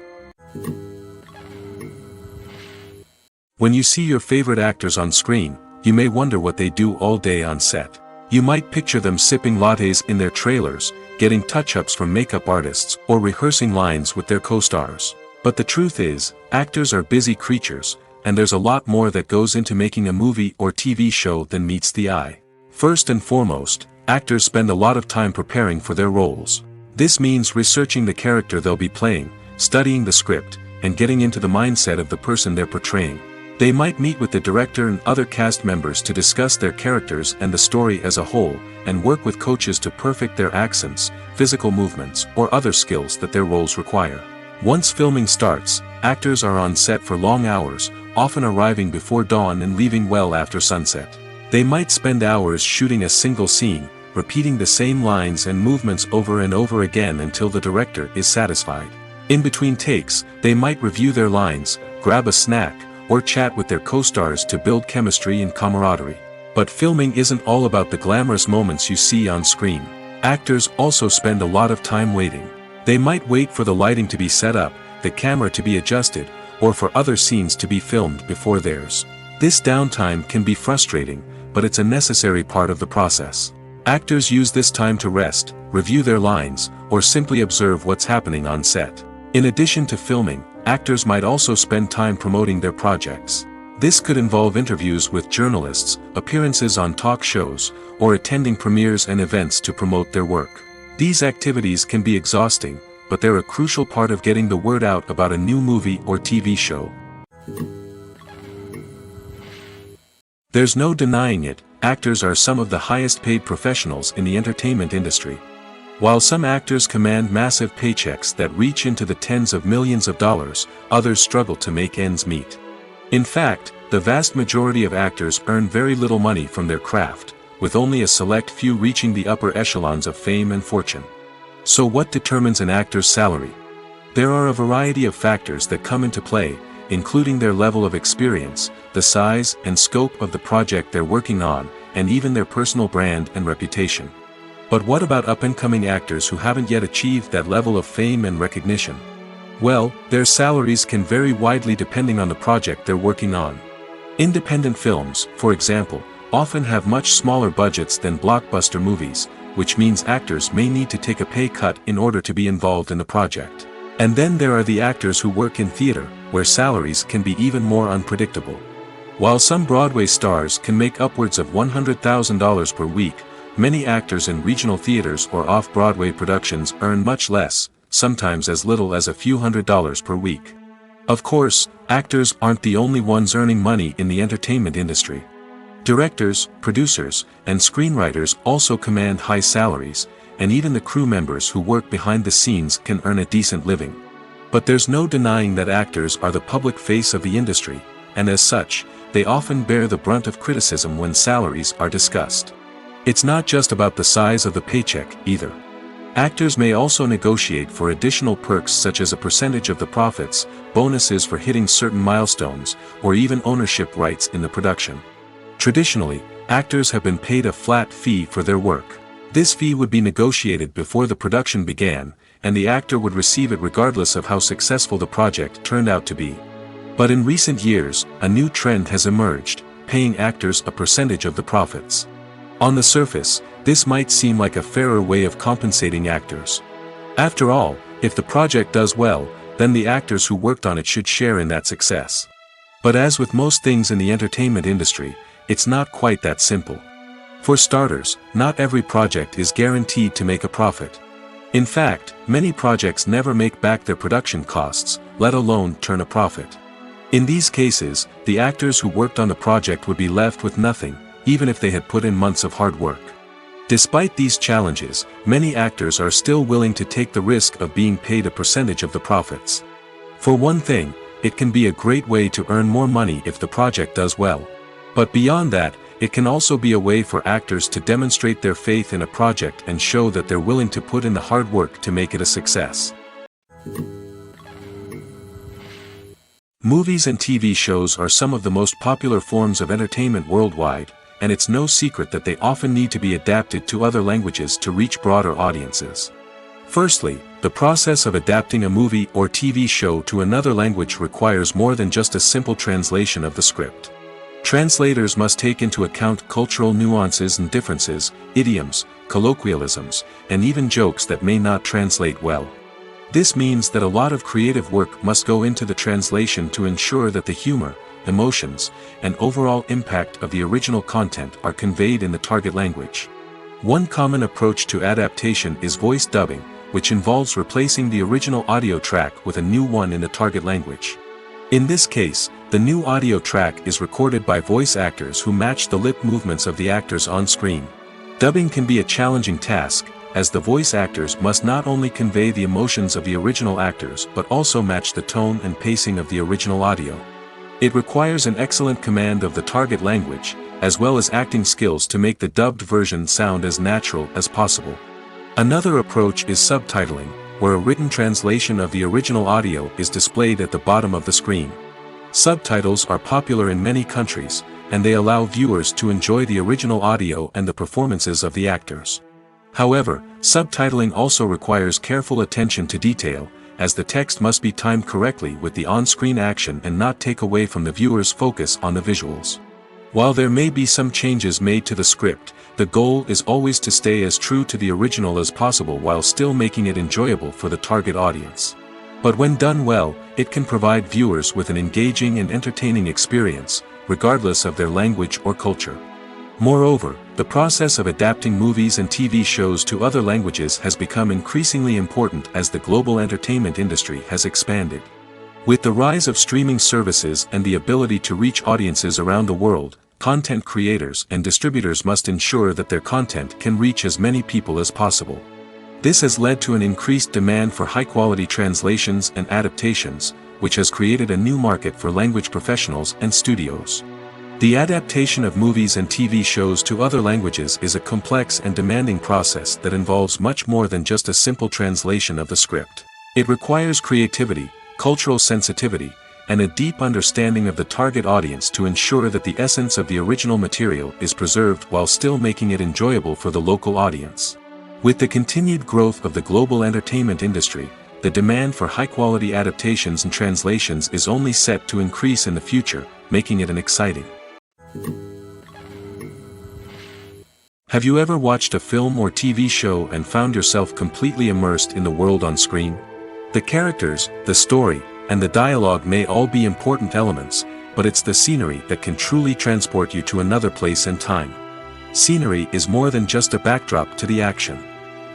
When you see your favorite actors on screen, you may wonder what they do all day on set. You might picture them sipping lattes in their trailers, getting touch-ups from makeup artists, or rehearsing lines with their co-stars. But the truth is, actors are busy creatures, and there's a lot more that goes into making a movie or TV show than meets the eye. First and foremost, actors spend a lot of time preparing for their roles. This means researching the character they'll be playing, studying the script, and getting into the mindset of the person they're portraying. They might meet with the director and other cast members to discuss their characters and the story as a whole, and work with coaches to perfect their accents, physical movements, or other skills that their roles require. Once filming starts, actors are on set for long hours, often arriving before dawn and leaving well after sunset. They might spend hours shooting a single scene, repeating the same lines and movements over and over again until the director is satisfied. In between takes, they might review their lines, grab a snack, or chat with their co-stars to build chemistry and camaraderie. But filming isn't all about the glamorous moments you see on screen. Actors also spend a lot of time waiting. They might wait for the lighting to be set up, the camera to be adjusted, or for other scenes to be filmed before theirs. This downtime can be frustrating, but it's a necessary part of the process. Actors use this time to rest, review their lines, or simply observe what's happening on set. In addition to filming, actors might also spend time promoting their projects. This could involve interviews with journalists, appearances on talk shows, or attending premieres and events to promote their work. These activities can be exhausting, but they're a crucial part of getting the word out about a new movie or TV show. There's no denying it, actors are some of the highest paid professionals in the entertainment industry. While some actors command massive paychecks that reach into the tens of millions of dollars, others struggle to make ends meet. In fact, the vast majority of actors earn very little money from their craft, with only a select few reaching the upper echelons of fame and fortune. So what determines an actor's salary? There are a variety of factors that come into play, including their level of experience, the size and scope of the project they're working on, and even their personal brand and reputation. But what about up-and-coming actors who haven't yet achieved that level of fame and recognition? Well, their salaries can vary widely depending on the project they're working on. Independent films, for example, often have much smaller budgets than blockbuster movies, which means actors may need to take a pay cut in order to be involved in the project. And then there are the actors who work in theater, where salaries can be even more unpredictable. While some Broadway stars can make upwards of $100,000 per week, many actors in regional theaters or off-Broadway productions earn much less, sometimes as little as a few $100s per week. Of course, actors aren't the only ones earning money in the entertainment industry. Directors, producers, and screenwriters also command high salaries, and even the crew members who work behind the scenes can earn a decent living. But there's no denying that actors are the public face of the industry, and as such, they often bear the brunt of criticism when salaries are discussed. It's not just about the size of the paycheck, either. Actors may also negotiate for additional perks such as a percentage of the profits, bonuses for hitting certain milestones, or even ownership rights in the production. Traditionally, actors have been paid a flat fee for their work. This fee would be negotiated before the production began, and the actor would receive it regardless of how successful the project turned out to be. But in recent years, a new trend has emerged, paying actors a percentage of the profits. On the surface, this might seem like a fairer way of compensating actors. After all, if the project does well, then the actors who worked on it should share in that success. But as with most things in the entertainment industry, it's not quite that simple. For starters, not every project is guaranteed to make a profit. In fact, many projects never make back their production costs, let alone turn a profit. In these cases, the actors who worked on the project would be left with nothing, even if they had put in months of hard work. Despite these challenges, many actors are still willing to take the risk of being paid a percentage of the profits. For one thing, it can be a great way to earn more money if the project does well. But beyond that, it can also be a way for actors to demonstrate their faith in a project and show that they're willing to put in the hard work to make it a success. Movies and TV shows are some of the most popular forms of entertainment worldwide, and it's no secret that they often need to be adapted to other languages to reach broader audiences. Firstly, the process of adapting a movie or TV show to another language requires more than just a simple translation of the script. Translators must take into account cultural nuances and differences, idioms, colloquialisms, and even jokes that may not translate well. This means that a lot of creative work must go into the translation to ensure that the humor, emotions, and overall impact of the original content are conveyed in the target language. One common approach to adaptation is voice dubbing, which involves replacing the original audio track with a new one in the target language. In this case, the new audio track is recorded by voice actors who match the lip movements of the actors on screen. Dubbing can be a challenging task, as the voice actors must not only convey the emotions of the original actors but also match the tone and pacing of the original audio. It requires an excellent command of the target language, as well as acting skills to make the dubbed version sound as natural as possible. Another approach is subtitling, where a written translation of the original audio is displayed at the bottom of the screen. Subtitles are popular in many countries, and they allow viewers to enjoy the original audio and the performances of the actors. However, subtitling also requires careful attention to detail, as the text must be timed correctly with the on-screen action and not take away from the viewer's focus on the visuals. While there may be some changes made to the script, the goal is always to stay as true to the original as possible while still making it enjoyable for the target audience. But when done well, it can provide viewers with an engaging and entertaining experience, regardless of their language or culture. Moreover, the process of adapting movies and TV shows to other languages has become increasingly important as the global entertainment industry has expanded. With the rise of streaming services and the ability to reach audiences around the world, content creators and distributors must ensure that their content can reach as many people as possible. This has led to an increased demand for high-quality translations and adaptations, which has created a new market for language professionals and studios. The adaptation of movies and TV shows to other languages is a complex and demanding process that involves much more than just a simple translation of the script. It requires creativity, cultural sensitivity, and a deep understanding of the target audience to ensure that the essence of the original material is preserved while still making it enjoyable for the local audience. With the continued growth of the global entertainment industry, the demand for high-quality adaptations and translations is only set to increase in the future, making it an exciting Have you ever watched a film or TV show and found yourself completely immersed in the world on screen? The characters, the story, and the dialogue may all be important elements, but it's the scenery that can truly transport you to another place and time. Scenery is more than just a backdrop to the action.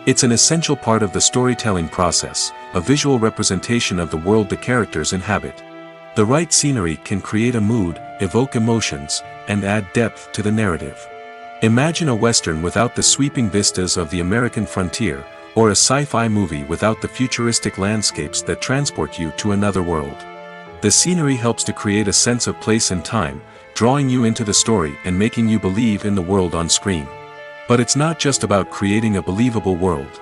It's an essential part of the storytelling process, a visual representation of the world the characters inhabit. The right scenery can create a mood, evoke emotions, and add depth to the narrative. Imagine a Western without the sweeping vistas of the American frontier, or a sci-fi movie without the futuristic landscapes that transport you to another world. The scenery helps to create a sense of place and time, drawing you into the story and making you believe in the world on screen. But it's not just about creating a believable world.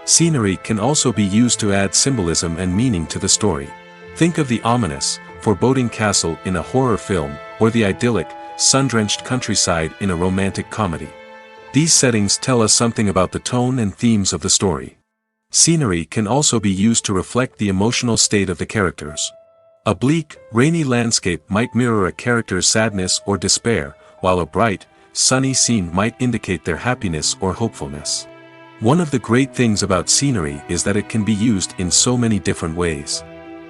Scenery can also be used to add symbolism and meaning to the story. Think of the ominous, foreboding castle in a horror film, or the idyllic, sun-drenched countryside in a romantic comedy. These settings tell us something about the tone and themes of the story. Scenery can also be used to reflect the emotional state of the characters. A bleak, rainy landscape might mirror a character's sadness or despair, while a bright, sunny scene might indicate their happiness or hopefulness. One of the great things about scenery is that it can be used in so many different ways.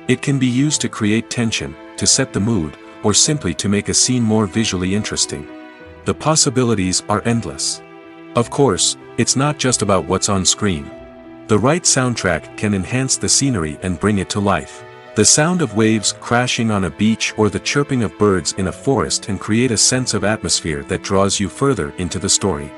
It can be used to create tension, to set the mood, or simply to make a scene more visually interesting. The possibilities are endless. Of course, it's not just about what's on screen. The right soundtrack can enhance the scenery and bring it to life. The sound of waves crashing on a beach or the chirping of birds in a forest can create a sense of atmosphere that draws you further into the story.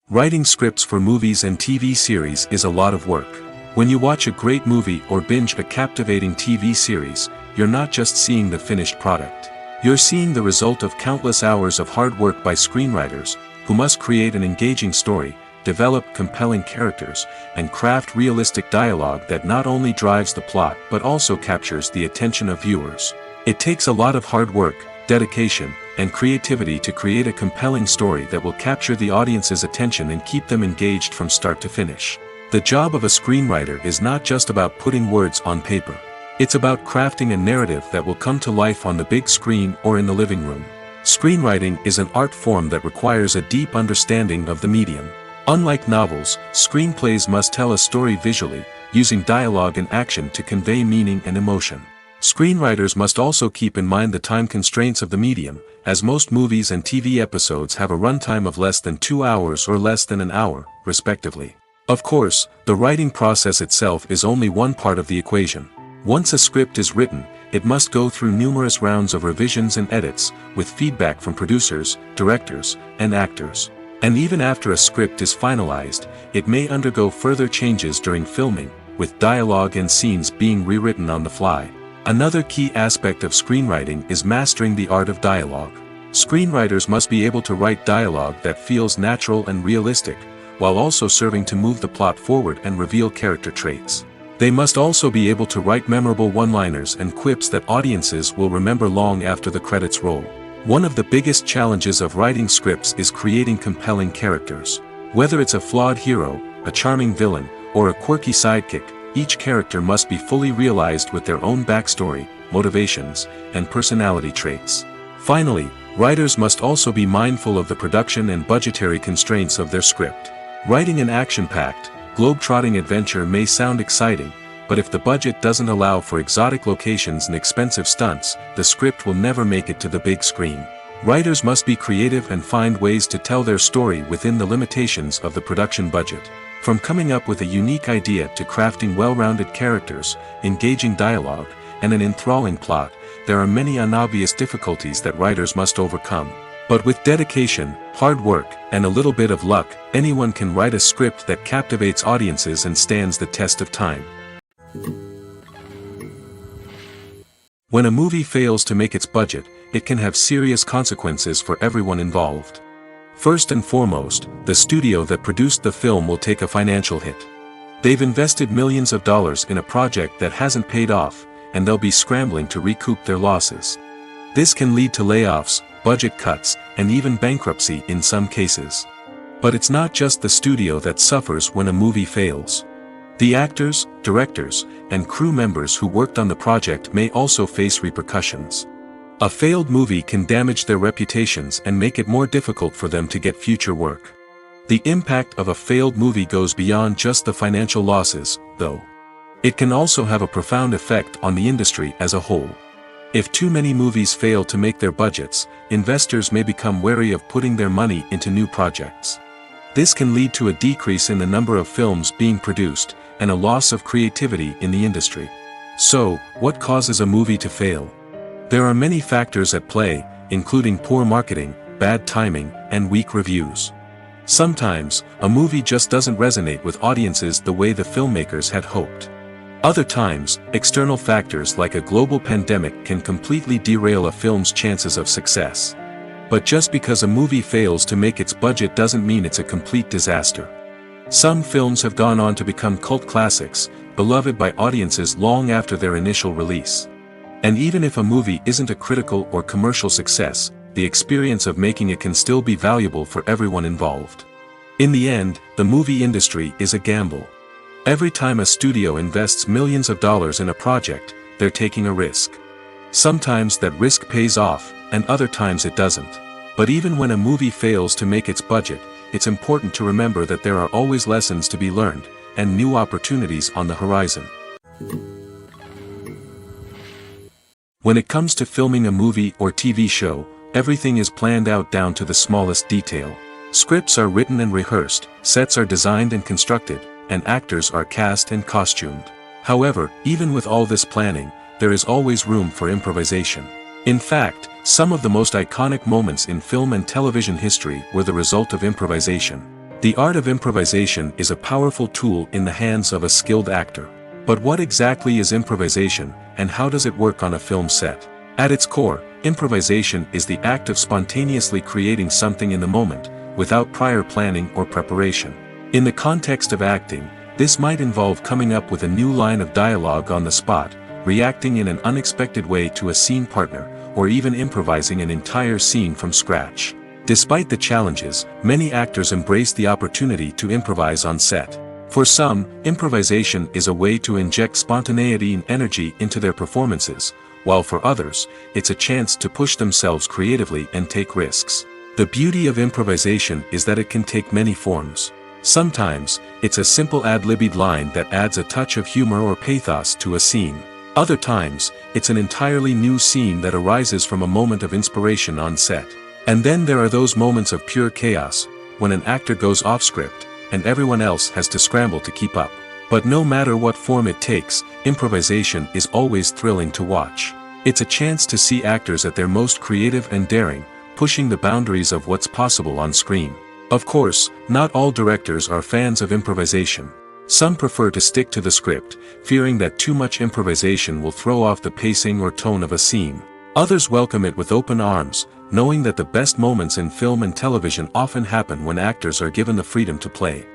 Writing scripts for movies and TV series is a lot of work. When you watch a great movie or binge a captivating TV series, you're not just seeing the finished product. You're seeing the result of countless hours of hard work by screenwriters, who must create an engaging story, develop compelling characters, and craft realistic dialogue that not only drives the plot but also captures the attention of viewers. It takes a lot of hard work, dedication, and creativity to create a compelling story that will capture the audience's attention and keep them engaged from start to finish. The job of a screenwriter is not just about putting words on paper. It's about crafting a narrative that will come to life on the big screen or in the living room. Screenwriting is an art form that requires a deep understanding of the medium. Unlike novels, screenplays must tell a story visually, using dialogue and action to convey meaning and emotion. Screenwriters must also keep in mind the time constraints of the medium, as most movies and TV episodes have a runtime of less than 2 hours or less than an hour, respectively. Of course, the writing process itself is only one part of the equation. Once a script is written, it must go through numerous rounds of revisions and edits, with feedback from producers, directors, and actors. And even after a script is finalized, it may undergo further changes during filming, with dialogue and scenes being rewritten on the fly. Another key aspect of screenwriting is mastering the art of dialogue. Screenwriters must be able to write dialogue that feels natural and realistic, while also serving to move the plot forward and reveal character traits. They must also be able to write memorable one-liners and quips that audiences will remember long after the credits roll. One of the biggest challenges of writing scripts is creating compelling characters. Whether it's a flawed hero, a charming villain, or a quirky sidekick, each character must be fully realized with their own backstory, motivations, and personality traits. Finally, writers must also be mindful of the production and budgetary constraints of their script. Writing an action-packed, globe-trotting adventure may sound exciting, but if the budget doesn't allow for exotic locations and expensive stunts, the script will never make it to the big screen. Writers must be creative and find ways to tell their story within the limitations of the production budget. From coming up with a unique idea to crafting well-rounded characters, engaging dialogue, and an enthralling plot, there are many unobvious difficulties that writers must overcome. But with dedication, hard work, and a little bit of luck, anyone can write a script that captivates audiences and stands the test of time. When a movie fails to make its budget, it can have serious consequences for everyone involved. First and foremost, the studio that produced the film will take a financial hit. They've invested millions of dollars in a project that hasn't paid off, and they'll be scrambling to recoup their losses. This can lead to layoffs, budget cuts, and even bankruptcy in some cases. But it's not just the studio that suffers when a movie fails. The actors, directors, and crew members who worked on the project may also face repercussions. A failed movie can damage their reputations and make it more difficult for them to get future work. The impact of a failed movie goes beyond just the financial losses, though. It can also have a profound effect on the industry as a whole. If too many movies fail to make their budgets, investors may become wary of putting their money into new projects. This can lead to a decrease in the number of films being produced, and a loss of creativity in the industry. So, what causes a movie to fail? There are many factors at play, including poor marketing, bad timing, and weak reviews. Sometimes, a movie just doesn't resonate with audiences the way the filmmakers had hoped. Other times, external factors like a global pandemic can completely derail a film's chances of success. But just because a movie fails to make its budget doesn't mean it's a complete disaster. Some films have gone on to become cult classics, beloved by audiences long after their initial release. And even if a movie isn't a critical or commercial success, the experience of making it can still be valuable for everyone involved. In the end, the movie industry is a gamble. Every time a studio invests millions of dollars in a project, they're taking a risk. Sometimes that risk pays off, and other times it doesn't. But even when a movie fails to make its budget, it's important to remember that there are always lessons to be learned, and new opportunities on the horizon. When it comes to filming a movie or TV show, everything is planned out down to the smallest detail. Scripts are written and rehearsed, sets are designed and constructed, and actors are cast and costumed. However, even with all this planning, there is always room for improvisation. In fact, some of the most iconic moments in film and television history were the result of improvisation. The art of improvisation is a powerful tool in the hands of a skilled actor. But what exactly is improvisation, and how does it work on a film set? At its core, improvisation is the act of spontaneously creating something in the moment, without prior planning or preparation. In the context of acting, this might involve coming up with a new line of dialogue on the spot, reacting in an unexpected way to a scene partner, or even improvising an entire scene from scratch. Despite the challenges, many actors embrace the opportunity to improvise on set. For some, improvisation is a way to inject spontaneity and energy into their performances, while for others, it's a chance to push themselves creatively and take risks. The beauty of improvisation is that it can take many forms. Sometimes, it's a simple ad-libbed line that adds a touch of humor or pathos to a scene. Other times, it's an entirely new scene that arises from a moment of inspiration on set. And then there are those moments of pure chaos, when an actor goes off script, and everyone else has to scramble to keep up. But no matter what form it takes, improvisation is always thrilling to watch. It's a chance to see actors at their most creative and daring, pushing the boundaries of what's possible on screen. Of course, not all directors are fans of improvisation. Some prefer to stick to the script, fearing that too much improvisation will throw off the pacing or tone of a scene. Others welcome it with open arms, knowing that the best moments in film and television often happen when actors are given the freedom to play.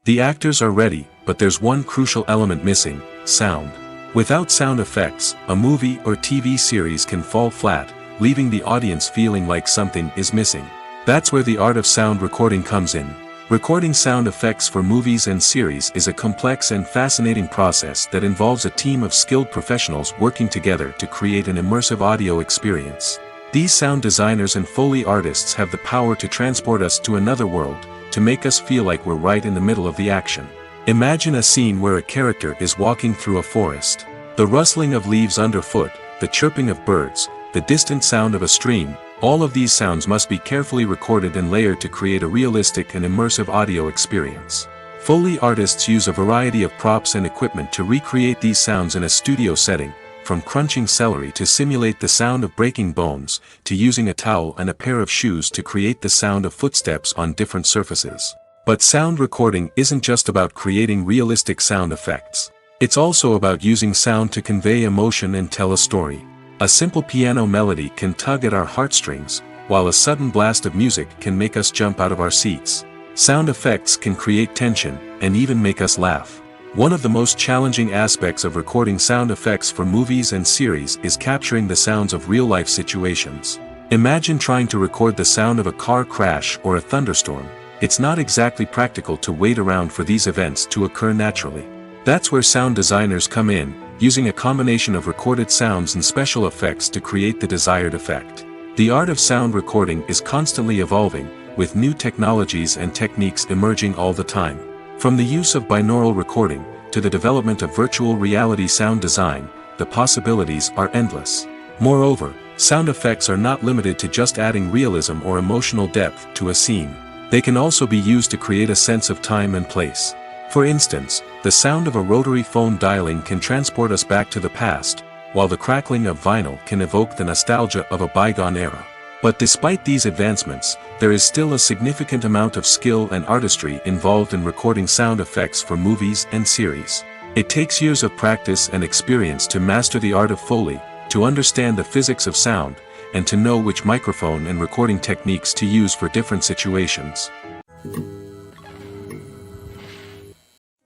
The actors are ready, but there's one crucial element missing: sound. Without sound effects, a movie or TV series can fall flat, leaving the audience feeling like something is missing. That's where the art of sound recording comes in. Recording sound effects for movies and series is a complex and fascinating process that involves a team of skilled professionals working together to create an immersive audio experience. These sound designers and Foley artists have the power to transport us to another world, to make us feel like we're right in the middle of the action. Imagine a scene where a character is walking through a forest. The rustling of leaves underfoot, the chirping of birds, the distant sound of a stream, all of these sounds must be carefully recorded and layered to create a realistic and immersive audio experience. Foley artists use a variety of props and equipment to recreate these sounds in a studio setting, from crunching celery to simulate the sound of breaking bones, to using a towel and a pair of shoes to create the sound of footsteps on different surfaces. But sound recording isn't just about creating realistic sound effects. It's also about using sound to convey emotion and tell a story. A simple piano melody can tug at our heartstrings, while a sudden blast of music can make us jump out of our seats. Sound effects can create tension, and even make us laugh. One of the most challenging aspects of recording sound effects for movies and series is capturing the sounds of real-life situations. Imagine trying to record the sound of a car crash or a thunderstorm. It's not exactly practical to wait around for these events to occur naturally. That's where sound designers come in, using a combination of recorded sounds and special effects to create the desired effect. The art of sound recording is constantly evolving, with new technologies and techniques emerging all the time. From the use of binaural recording, to the development of virtual reality sound design, the possibilities are endless. Moreover, sound effects are not limited to just adding realism or emotional depth to a scene. They can also be used to create a sense of time and place. For instance, the sound of a rotary phone dialing can transport us back to the past, while the crackling of vinyl can evoke the nostalgia of a bygone era. But despite these advancements, there is still a significant amount of skill and artistry involved in recording sound effects for movies and series. It takes years of practice and experience to master the art of Foley, to understand the physics of sound, and to know which microphone and recording techniques to use for different situations.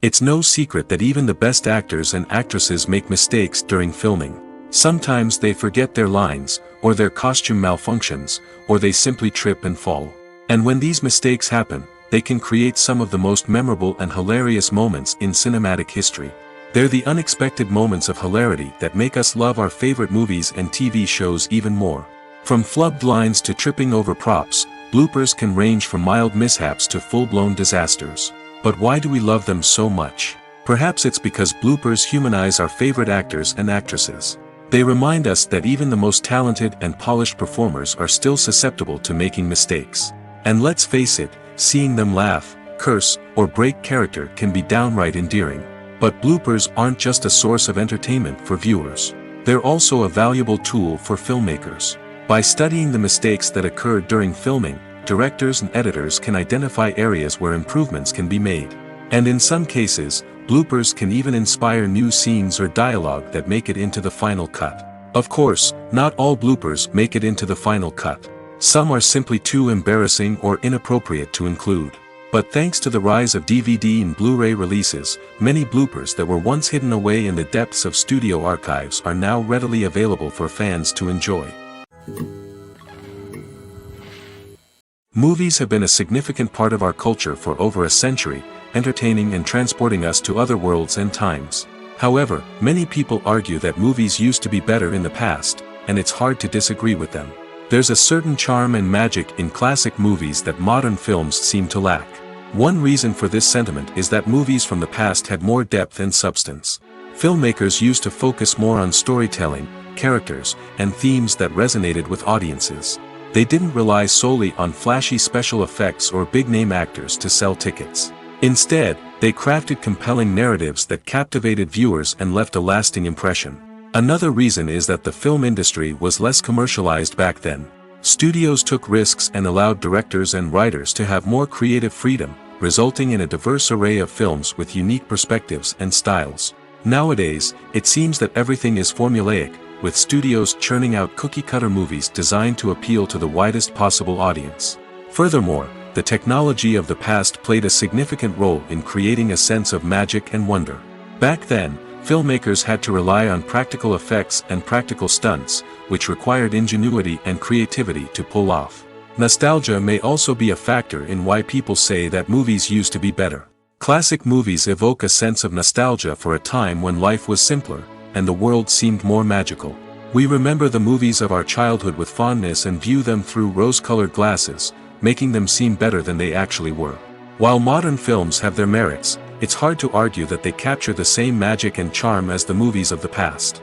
It's no secret that even the best actors and actresses make mistakes during filming. Sometimes they forget their lines, or their costume malfunctions, or they simply trip and fall. And when these mistakes happen, they can create some of the most memorable and hilarious moments in cinematic history. They're the unexpected moments of hilarity that make us love our favorite movies and TV shows even more. From flubbed lines to tripping over props, bloopers can range from mild mishaps to full-blown disasters. But why do we love them so much? Perhaps it's because bloopers humanize our favorite actors and actresses. They remind us that even the most talented and polished performers are still susceptible to making mistakes. And let's face it, seeing them laugh, curse, or break character can be downright endearing. But bloopers aren't just a source of entertainment for viewers. They're also a valuable tool for filmmakers. By studying the mistakes that occurred during filming, directors and editors can identify areas where improvements can be made. And in some cases, bloopers can even inspire new scenes or dialogue that make it into the final cut. Of course, not all bloopers make it into the final cut. Some are simply too embarrassing or inappropriate to include. But thanks to the rise of DVD and Blu-ray releases, many bloopers that were once hidden away in the depths of studio archives are now readily available for fans to enjoy. Movies have been a significant part of our culture for over a century, entertaining and transporting us to other worlds and times. However, many people argue that movies used to be better in the past, and it's hard to disagree with them. There's a certain charm and magic in classic movies that modern films seem to lack. One reason for this sentiment is that movies from the past had more depth and substance. Filmmakers used to focus more on storytelling, characters, and themes that resonated with audiences. They didn't rely solely on flashy special effects or big-name actors to sell tickets. Instead, they crafted compelling narratives that captivated viewers and left a lasting impression. Another reason is that the film industry was less commercialized back then. Studios took risks and allowed directors and writers to have more creative freedom, resulting in a diverse array of films with unique perspectives and styles. Nowadays, it seems that everything is formulaic, with studios churning out cookie-cutter movies designed to appeal to the widest possible audience. Furthermore, the technology of the past played a significant role in creating a sense of magic and wonder. Back then, filmmakers had to rely on practical effects and practical stunts, which required ingenuity and creativity to pull off. Nostalgia may also be a factor in why people say that movies used to be better. Classic movies evoke a sense of nostalgia for a time when life was simpler, and the world seemed more magical. We remember the movies of our childhood with fondness and view them through rose-colored glasses, making them seem better than they actually were. While modern films have their merits, it's hard to argue that they capture the same magic and charm as the movies of the past.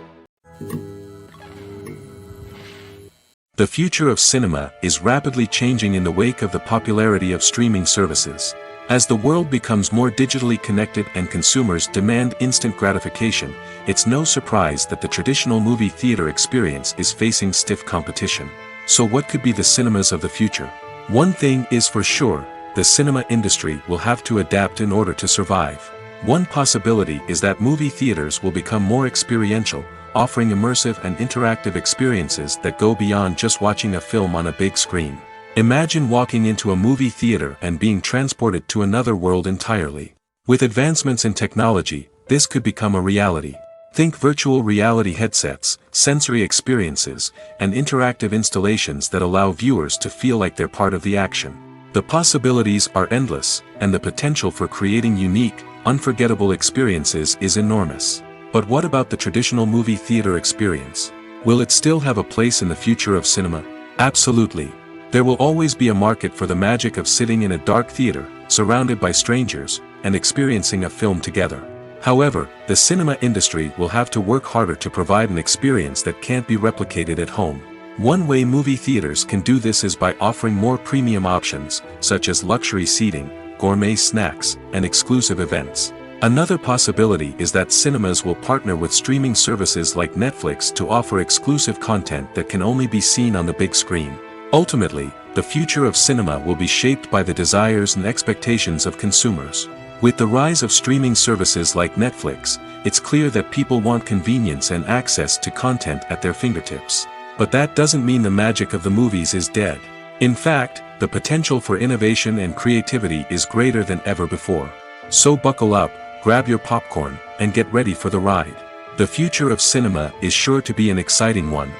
The future of cinema is rapidly changing in the wake of the popularity of streaming services. As the world becomes more digitally connected and consumers demand instant gratification, it's no surprise that the traditional movie theater experience is facing stiff competition. So what could be the cinemas of the future? One thing is for sure, the cinema industry will have to adapt in order to survive. One possibility is that movie theaters will become more experiential, offering immersive and interactive experiences that go beyond just watching a film on a big screen. Imagine walking into a movie theater and being transported to another world entirely. With advancements in technology, this could become a reality. Think virtual reality headsets, sensory experiences, and interactive installations that allow viewers to feel like they're part of the action. The possibilities are endless, and the potential for creating unique, unforgettable experiences is enormous. But what about the traditional movie theater experience? Will it still have a place in the future of cinema? Absolutely. There will always be a market for the magic of sitting in a dark theater, surrounded by strangers, and experiencing a film together. However, the cinema industry will have to work harder to provide an experience that can't be replicated at home. One way movie theaters can do this is by offering more premium options, such as luxury seating, gourmet snacks, and exclusive events. Another possibility is that cinemas will partner with streaming services like Netflix to offer exclusive content that can only be seen on the big screen. Ultimately, the future of cinema will be shaped by the desires and expectations of consumers. With the rise of streaming services like Netflix, it's clear that people want convenience and access to content at their fingertips. But that doesn't mean the magic of the movies is dead. In fact, the potential for innovation and creativity is greater than ever before. So buckle up, grab your popcorn, and get ready for the ride. The future of cinema is sure to be an exciting one.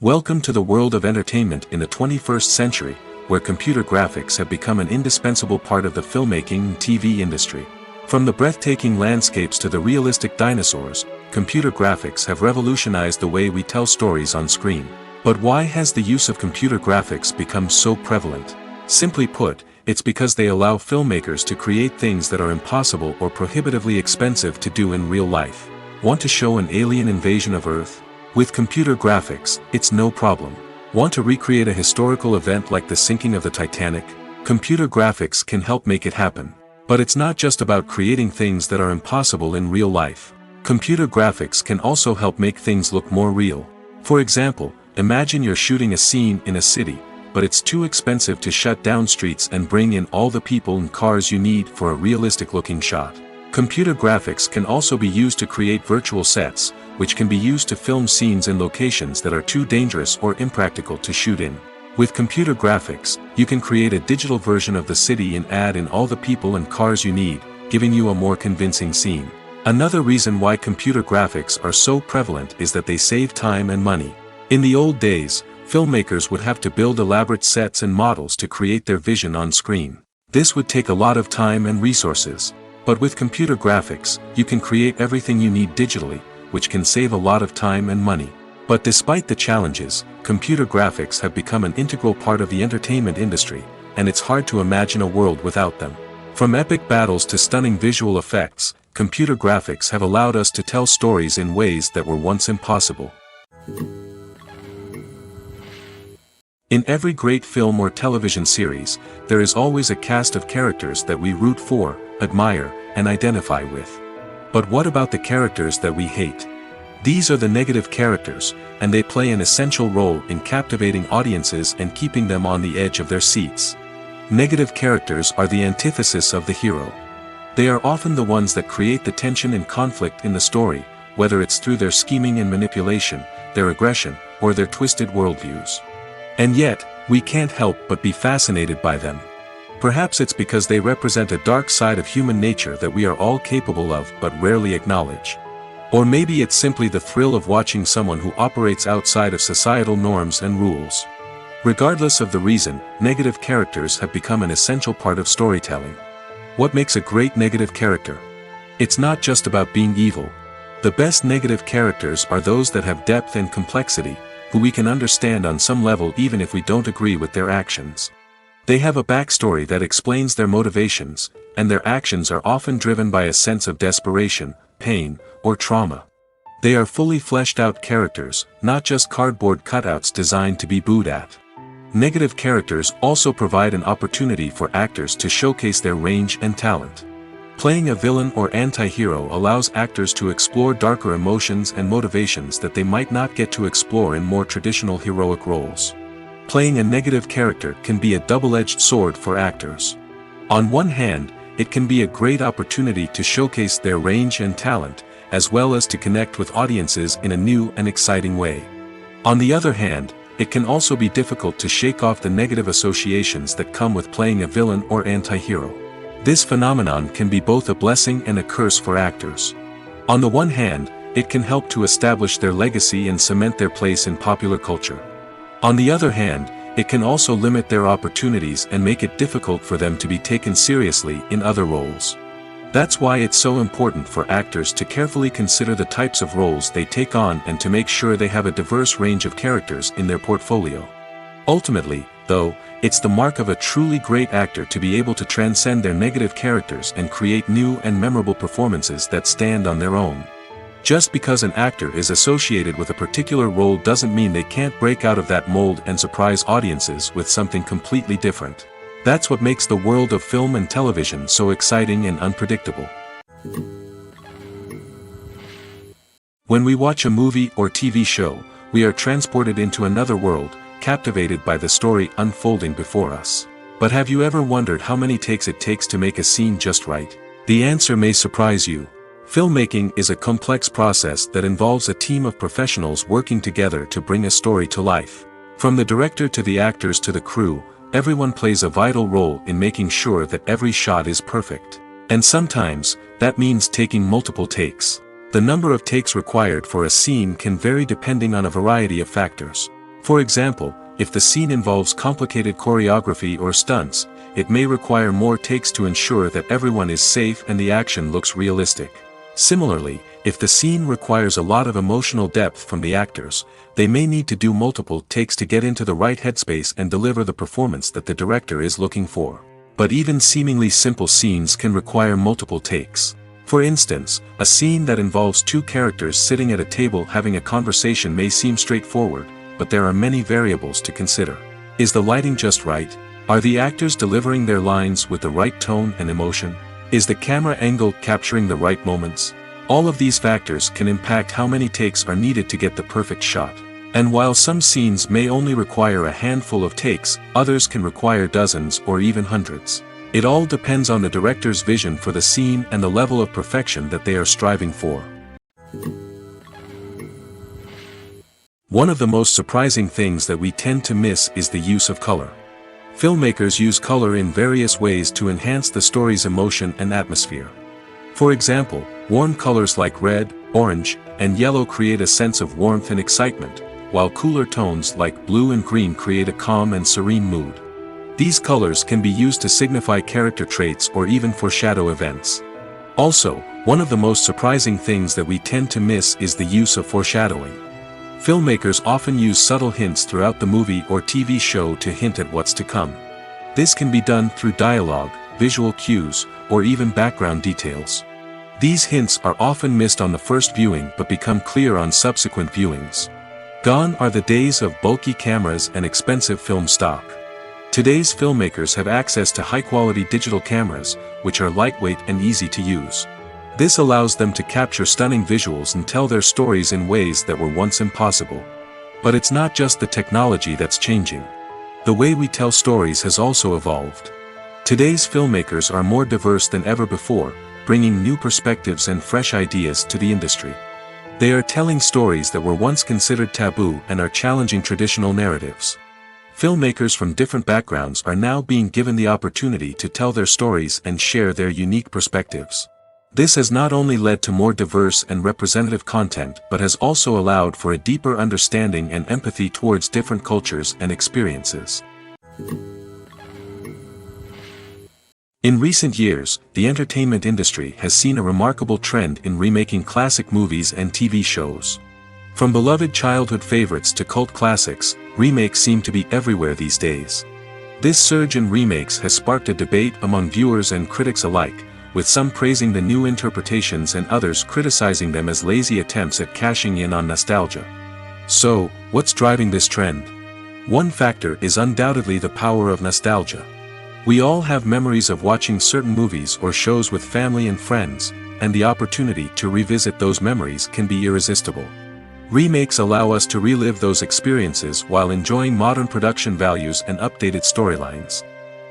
Welcome to the world of entertainment in the 21st century, where computer graphics have become an indispensable part of the filmmaking and TV industry. From the breathtaking landscapes to the realistic dinosaurs, computer graphics have revolutionized the way we tell stories on screen. But why has the use of computer graphics become so prevalent? Simply put, it's because they allow filmmakers to create things that are impossible or prohibitively expensive to do in real life. Want to show an alien invasion of Earth? With computer graphics, it's no problem. Want to recreate a historical event like the sinking of the Titanic? Computer graphics can help make it happen. But it's not just about creating things that are impossible in real life. Computer graphics can also help make things look more real. For example, imagine you're shooting a scene in a city, but it's too expensive to shut down streets and bring in all the people and cars you need for a realistic-looking shot. Computer graphics can also be used to create virtual sets, which can be used to film scenes in locations that are too dangerous or impractical to shoot in. With computer graphics, you can create a digital version of the city and add in all the people and cars you need, giving you a more convincing scene. Another reason why computer graphics are so prevalent is that they save time and money. In the old days, filmmakers would have to build elaborate sets and models to create their vision on screen. This would take a lot of time and resources. But with computer graphics, you can create everything you need digitally, which can save a lot of time and money. But despite the challenges, computer graphics have become an integral part of the entertainment industry, and it's hard to imagine a world without them. From epic battles to stunning visual effects, computer graphics have allowed us to tell stories in ways that were once impossible. In every great film or television series, there is always a cast of characters that we root for, admire, and identify with. But what about the characters that we hate? These are the negative characters, and they play an essential role in captivating audiences and keeping them on the edge of their seats. Negative characters are the antithesis of the hero. They are often the ones that create the tension and conflict in the story, whether it's through their scheming and manipulation, their aggression, or their twisted worldviews. And yet, we can't help but be fascinated by them. Perhaps it's because they represent a dark side of human nature that we are all capable of but rarely acknowledge. Or maybe it's simply the thrill of watching someone who operates outside of societal norms and rules. Regardless of the reason, negative characters have become an essential part of storytelling. What makes a great negative character? It's not just about being evil. The best negative characters are those that have depth and complexity, who we can understand on some level even if we don't agree with their actions. They have a backstory that explains their motivations, and their actions are often driven by a sense of desperation, pain, or trauma. They are fully fleshed out characters, not just cardboard cutouts designed to be booed at. Negative characters also provide an opportunity for actors to showcase their range and talent. Playing a villain or anti-hero allows actors to explore darker emotions and motivations that they might not get to explore in more traditional heroic roles. Playing a negative character can be a double-edged sword for actors. On one hand, it can be a great opportunity to showcase their range and talent, as well as to connect with audiences in a new and exciting way. On the other hand, it can also be difficult to shake off the negative associations that come with playing a villain or anti-hero. This phenomenon can be both a blessing and a curse for actors. On the one hand, it can help to establish their legacy and cement their place in popular culture. On the other hand, it can also limit their opportunities and make it difficult for them to be taken seriously in other roles. That's why it's so important for actors to carefully consider the types of roles they take on and to make sure they have a diverse range of characters in their portfolio. Ultimately, though, it's the mark of a truly great actor to be able to transcend their negative characters and create new and memorable performances that stand on their own. Just because an actor is associated with a particular role doesn't mean they can't break out of that mold and surprise audiences with something completely different. That's what makes the world of film and television so exciting and unpredictable. When we watch a movie or TV show, we are transported into another world, captivated by the story unfolding before us. But have you ever wondered how many takes it takes to make a scene just right? The answer may surprise you. Filmmaking is a complex process that involves a team of professionals working together to bring a story to life. From the director to the actors to the crew, everyone plays a vital role in making sure that every shot is perfect. And sometimes, that means taking multiple takes. The number of takes required for a scene can vary depending on a variety of factors. For example, if the scene involves complicated choreography or stunts, it may require more takes to ensure that everyone is safe and the action looks realistic. Similarly, if the scene requires a lot of emotional depth from the actors, they may need to do multiple takes to get into the right headspace and deliver the performance that the director is looking for. But even seemingly simple scenes can require multiple takes. For instance, a scene that involves two characters sitting at a table having a conversation may seem straightforward, but there are many variables to consider. Is the lighting just right? Are the actors delivering their lines with the right tone and emotion? Is the camera angle capturing the right moments? All of these factors can impact how many takes are needed to get the perfect shot. And while some scenes may only require a handful of takes, others can require dozens or even hundreds. It all depends on the director's vision for the scene and the level of perfection that they are striving for. One of the most surprising things that we tend to miss is the use of color. Filmmakers use color in various ways to enhance the story's emotion and atmosphere. For example, warm colors like red, orange, and yellow create a sense of warmth and excitement, while cooler tones like blue and green create a calm and serene mood. These colors can be used to signify character traits or even foreshadow events. Also, one of the most surprising things that we tend to miss is the use of foreshadowing. Filmmakers often use subtle hints throughout the movie or TV show to hint at what's to come. This can be done through dialogue, visual cues, or even background details. These hints are often missed on the first viewing but become clear on subsequent viewings. Gone are the days of bulky cameras and expensive film stock. Today's filmmakers have access to high-quality digital cameras, which are lightweight and easy to use. This allows them to capture stunning visuals and tell their stories in ways that were once impossible. But it's not just the technology that's changing. The way we tell stories has also evolved. Today's filmmakers are more diverse than ever before, bringing new perspectives and fresh ideas to the industry. They are telling stories that were once considered taboo and are challenging traditional narratives. Filmmakers from different backgrounds are now being given the opportunity to tell their stories and share their unique perspectives. This has not only led to more diverse and representative content but has also allowed for a deeper understanding and empathy towards different cultures and experiences. In recent years, the entertainment industry has seen a remarkable trend in remaking classic movies and TV shows. From beloved childhood favorites to cult classics, remakes seem to be everywhere these days. This surge in remakes has sparked a debate among viewers and critics alike, with some praising the new interpretations and others criticizing them as lazy attempts at cashing in on nostalgia. So, what's driving this trend? One factor is undoubtedly the power of nostalgia. We all have memories of watching certain movies or shows with family and friends, and the opportunity to revisit those memories can be irresistible. Remakes allow us to relive those experiences while enjoying modern production values and updated storylines.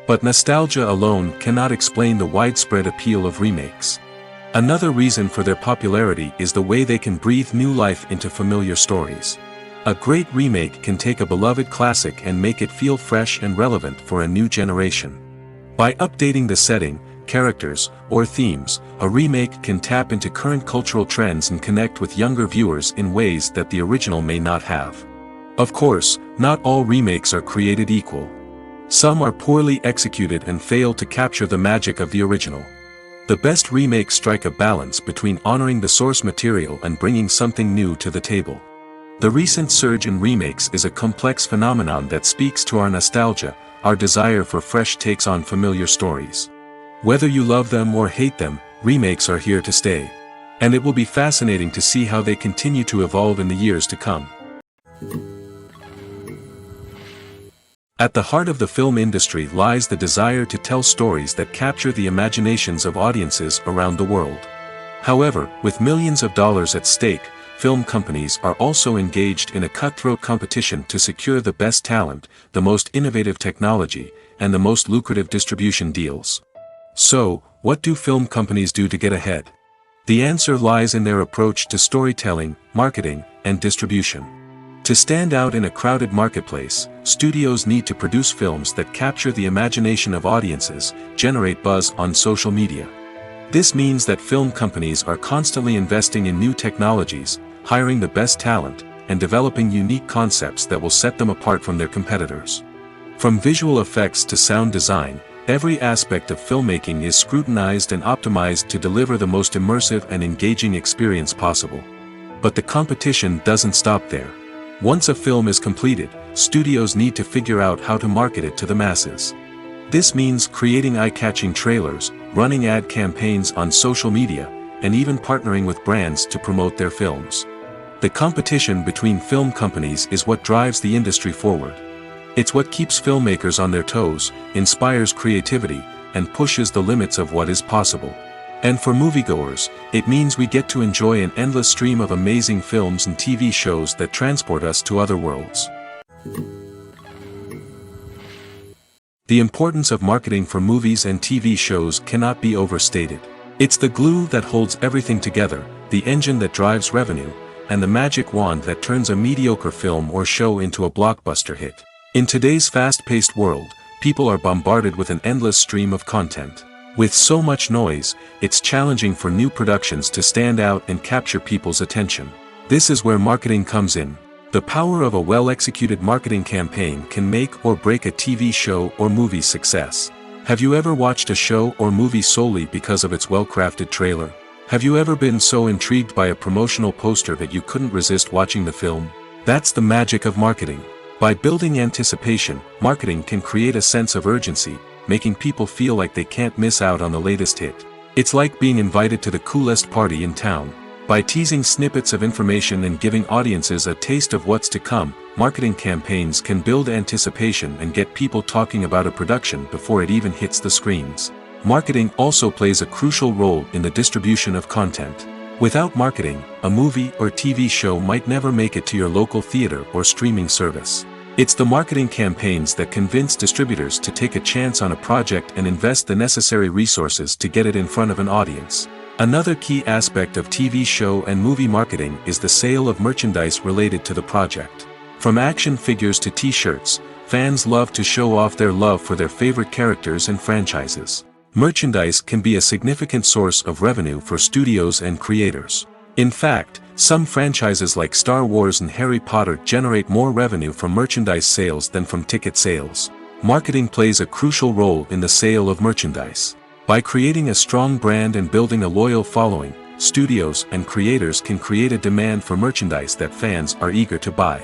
But nostalgia alone cannot explain the widespread appeal of remakes. Another reason for their popularity is the way they can breathe new life into familiar stories. A great remake can take a beloved classic and make it feel fresh and relevant for a new generation. By updating the setting, characters, or themes, a remake can tap into current cultural trends and connect with younger viewers in ways that the original may not have. Of course, not all remakes are created equal. Some are poorly executed and fail to capture the magic of the original. The best remakes strike a balance between honoring the source material and bringing something new to the table. The recent surge in remakes is a complex phenomenon that speaks to our nostalgia, our desire for fresh takes on familiar stories. Whether you love them or hate them, remakes are here to stay. And it will be fascinating to see how they continue to evolve in the years to come. At the heart of the film industry lies the desire to tell stories that capture the imaginations of audiences around the world. However, with millions of dollars at stake, film companies are also engaged in a cutthroat competition to secure the best talent, the most innovative technology, and the most lucrative distribution deals. So, what do film companies do to get ahead? The answer lies in their approach to storytelling, marketing, and distribution. To stand out in a crowded marketplace, studios need to produce films that capture the imagination of audiences, generate buzz on social media. This means that film companies are constantly investing in new technologies, hiring the best talent, and developing unique concepts that will set them apart from their competitors. From visual effects to sound design, every aspect of filmmaking is scrutinized and optimized to deliver the most immersive and engaging experience possible. But the competition doesn't stop there. Once a film is completed, studios need to figure out how to market it to the masses. This means creating eye-catching trailers, running ad campaigns on social media, and even partnering with brands to promote their films. The competition between film companies is what drives the industry forward. It's what keeps filmmakers on their toes, inspires creativity, and pushes the limits of what is possible. And for moviegoers, it means we get to enjoy an endless stream of amazing films and TV shows that transport us to other worlds. The importance of marketing for movies and TV shows cannot be overstated. It's the glue that holds everything together, the engine that drives revenue, and the magic wand that turns a mediocre film or show into a blockbuster hit. In today's fast-paced world, people are bombarded with an endless stream of content. With so much noise, it's challenging for new productions to stand out and capture people's attention. This is where marketing comes in. The power of a well-executed marketing campaign can make or break a TV show or movie's success. Have you ever watched a show or movie solely because of its well-crafted trailer? Have you ever been so intrigued by a promotional poster that you couldn't resist watching the film? That's the magic of marketing. By building anticipation, marketing can create a sense of urgency, making people feel like they can't miss out on the latest hit. It's like being invited to the coolest party in town. By teasing snippets of information and giving audiences a taste of what's to come, marketing campaigns can build anticipation and get people talking about a production before it even hits the screens. Marketing also plays a crucial role in the distribution of content. Without marketing, a movie or TV show might never make it to your local theater or streaming service. It's the marketing campaigns that convince distributors to take a chance on a project and invest the necessary resources to get it in front of an audience. Another key aspect of TV show and movie marketing is the sale of merchandise related to the project. From action figures to t-shirts, fans love to show off their love for their favorite characters and franchises. Merchandise can be a significant source of revenue for studios and creators. In fact, some franchises like Star Wars and Harry Potter generate more revenue from merchandise sales than from ticket sales. Marketing plays a crucial role in the sale of merchandise. By creating a strong brand and building a loyal following, studios and creators can create a demand for merchandise that fans are eager to buy.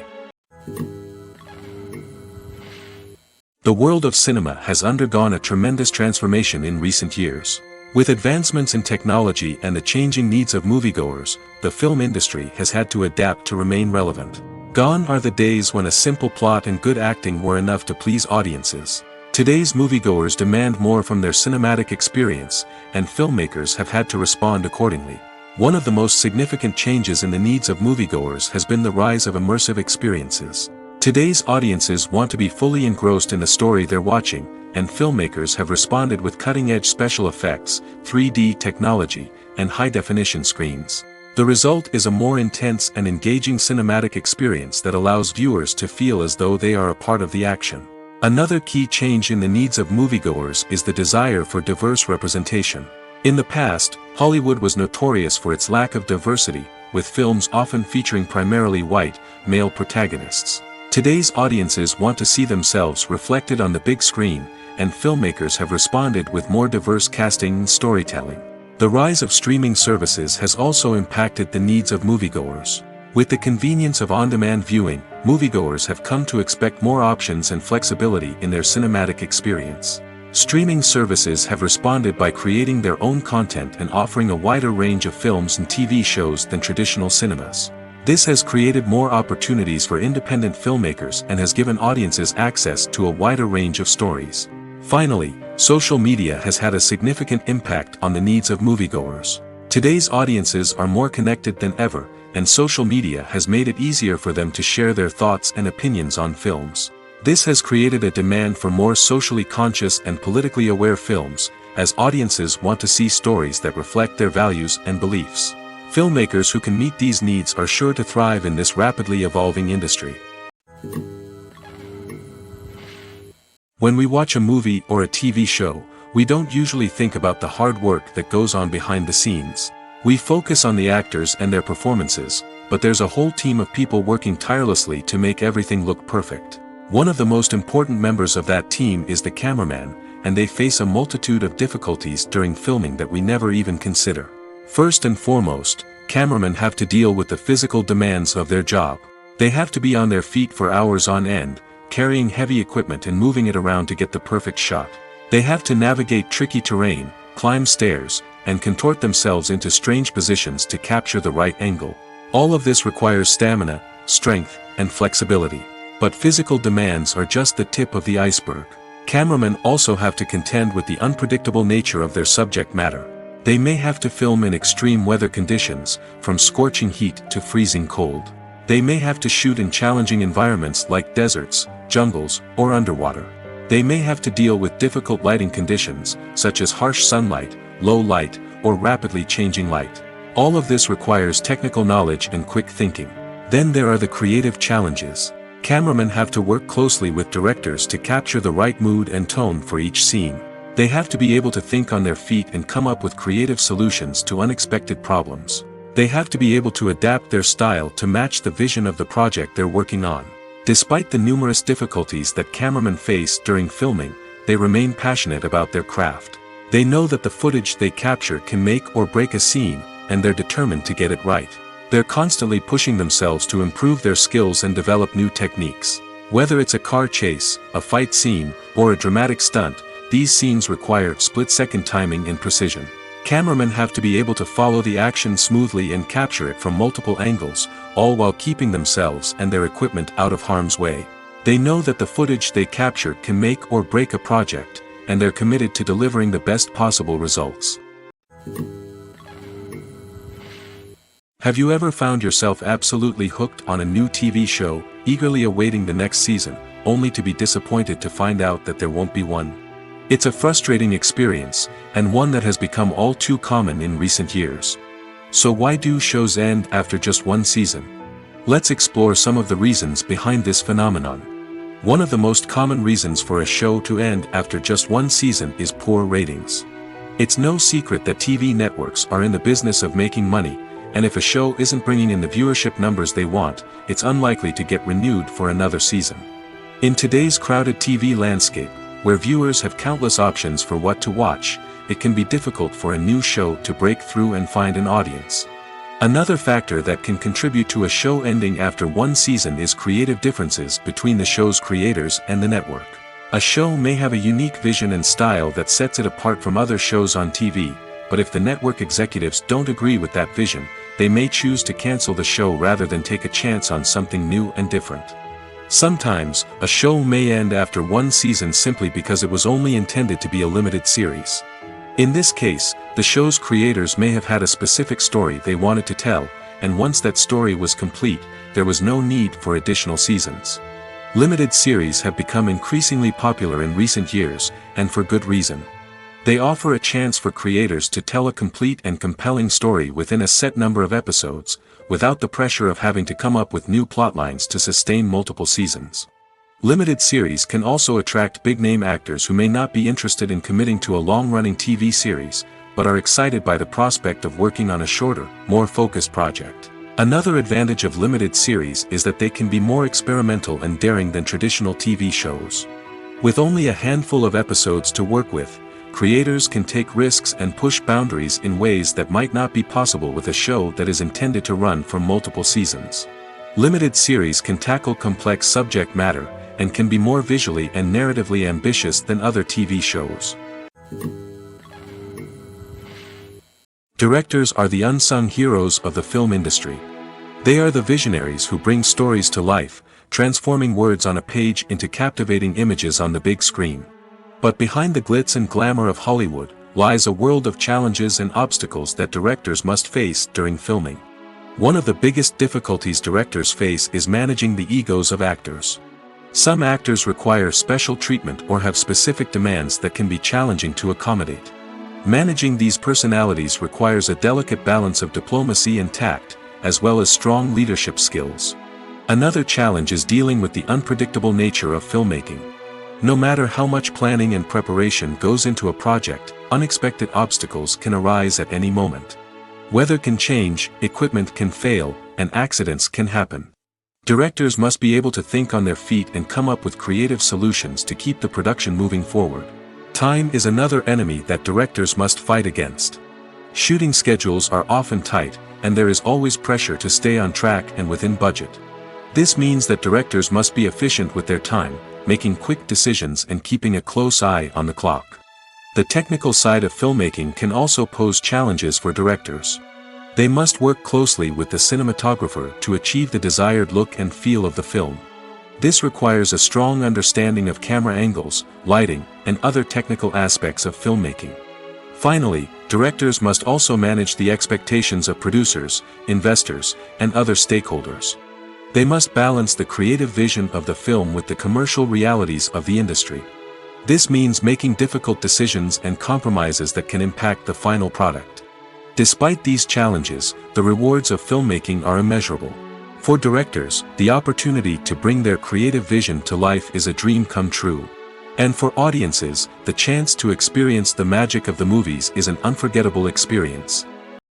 The world of cinema has undergone a tremendous transformation in recent years. With advancements in technology and the changing needs of moviegoers, the film industry has had to adapt to remain relevant. Gone are the days when a simple plot and good acting were enough to please audiences. Today's moviegoers demand more from their cinematic experience, and filmmakers have had to respond accordingly. One of the most significant changes in the needs of moviegoers has been the rise of immersive experiences. Today's audiences want to be fully engrossed in the story they're watching, and filmmakers have responded with cutting-edge special effects, 3D technology, and high-definition screens. The result is a more intense and engaging cinematic experience that allows viewers to feel as though they are a part of the action. Another key change in the needs of moviegoers is the desire for diverse representation. In the past, Hollywood was notorious for its lack of diversity, with films often featuring primarily white, male protagonists. Today's audiences want to see themselves reflected on the big screen, and filmmakers have responded with more diverse casting and storytelling. The rise of streaming services has also impacted the needs of moviegoers. With the convenience of on-demand viewing, moviegoers have come to expect more options and flexibility in their cinematic experience. Streaming services have responded by creating their own content and offering a wider range of films and TV shows than traditional cinemas. This has created more opportunities for independent filmmakers and has given audiences access to a wider range of stories. Finally, social media has had a significant impact on the needs of moviegoers. Today's audiences are more connected than ever, and social media has made it easier for them to share their thoughts and opinions on films. This has created a demand for more socially conscious and politically aware films, as audiences want to see stories that reflect their values and beliefs. Filmmakers who can meet these needs are sure to thrive in this rapidly evolving industry. When we watch a movie or a TV show, we don't usually think about the hard work that goes on behind the scenes. We focus on the actors and their performances, but there's a whole team of people working tirelessly to make everything look perfect. One of the most important members of that team is the cameraman, and they face a multitude of difficulties during filming that we never even consider. First and foremost, cameramen have to deal with the physical demands of their job. They have to be on their feet for hours on end, carrying heavy equipment and moving it around to get the perfect shot. They have to navigate tricky terrain, climb stairs, and contort themselves into strange positions to capture the right angle. All of this requires stamina, strength, and flexibility. But physical demands are just the tip of the iceberg. Cameramen also have to contend with the unpredictable nature of their subject matter. They may have to film in extreme weather conditions, from scorching heat to freezing cold. They may have to shoot in challenging environments like deserts, jungles, or underwater. They may have to deal with difficult lighting conditions, such as harsh sunlight, low light, or rapidly changing light. All of this requires technical knowledge and quick thinking. Then there are the creative challenges. Cameramen have to work closely with directors to capture the right mood and tone for each scene. They have to be able to think on their feet and come up with creative solutions to unexpected problems. They have to be able to adapt their style to match the vision of the project they're working on. Despite the numerous difficulties that cameramen face during filming, they remain passionate about their craft. They know that the footage they capture can make or break a scene, and they're determined to get it right. They're constantly pushing themselves to improve their skills and develop new techniques. Whether it's a car chase, a fight scene, or a dramatic stunt, these scenes require split-second timing and precision. Cameramen have to be able to follow the action smoothly and capture it from multiple angles, all while keeping themselves and their equipment out of harm's way. They know that the footage they capture can make or break a project, and they're committed to delivering the best possible results. Have you ever found yourself absolutely hooked on a new TV show, eagerly awaiting the next season, only to be disappointed to find out that there won't be one? It's a frustrating experience, and one that has become all too common in recent years. So why do shows end after just one season? Let's explore some of the reasons behind this phenomenon. One of the most common reasons for a show to end after just one season is poor ratings. It's no secret that TV networks are in the business of making money, and if a show isn't bringing in the viewership numbers they want, it's unlikely to get renewed for another season. In today's crowded TV landscape, where viewers have countless options for what to watch, it can be difficult for a new show to break through and find an audience. Another factor that can contribute to a show ending after one season is creative differences between the show's creators and the network. A show may have a unique vision and style that sets it apart from other shows on TV, but if the network executives don't agree with that vision, they may choose to cancel the show rather than take a chance on something new and different. Sometimes, a show may end after one season simply because it was only intended to be a limited series. In this case, the show's creators may have had a specific story they wanted to tell, and once that story was complete, there was no need for additional seasons. Limited series have become increasingly popular in recent years, and for good reason. They offer a chance for creators to tell a complete and compelling story within a set number of episodes, without the pressure of having to come up with new plotlines to sustain multiple seasons. Limited series can also attract big-name actors who may not be interested in committing to a long-running TV series, but are excited by the prospect of working on a shorter, more focused project. Another advantage of limited series is that they can be more experimental and daring than traditional TV shows. With only a handful of episodes to work with, creators can take risks and push boundaries in ways that might not be possible with a show that is intended to run for multiple seasons. Limited series can tackle complex subject matter, and can be more visually and narratively ambitious than other TV shows. Directors are the unsung heroes of the film industry. They are the visionaries who bring stories to life, transforming words on a page into captivating images on the big screen. But behind the glitz and glamour of Hollywood, lies a world of challenges and obstacles that directors must face during filming. One of the biggest difficulties directors face is managing the egos of actors. Some actors require special treatment or have specific demands that can be challenging to accommodate. Managing these personalities requires a delicate balance of diplomacy and tact, as well as strong leadership skills. Another challenge is dealing with the unpredictable nature of filmmaking. No matter how much planning and preparation goes into a project, unexpected obstacles can arise at any moment. Weather can change, equipment can fail, and accidents can happen. Directors must be able to think on their feet and come up with creative solutions to keep the production moving forward. Time is another enemy that directors must fight against. Shooting schedules are often tight, and there is always pressure to stay on track and within budget. This means that directors must be efficient with their time, making quick decisions and keeping a close eye on the clock. The technical side of filmmaking can also pose challenges for directors. They must work closely with the cinematographer to achieve the desired look and feel of the film. This requires a strong understanding of camera angles, lighting, and other technical aspects of filmmaking. Finally, directors must also manage the expectations of producers, investors, and other stakeholders. They must balance the creative vision of the film with the commercial realities of the industry. This means making difficult decisions and compromises that can impact the final product. Despite these challenges, the rewards of filmmaking are immeasurable. For directors, the opportunity to bring their creative vision to life is a dream come true. And for audiences, the chance to experience the magic of the movies is an unforgettable experience.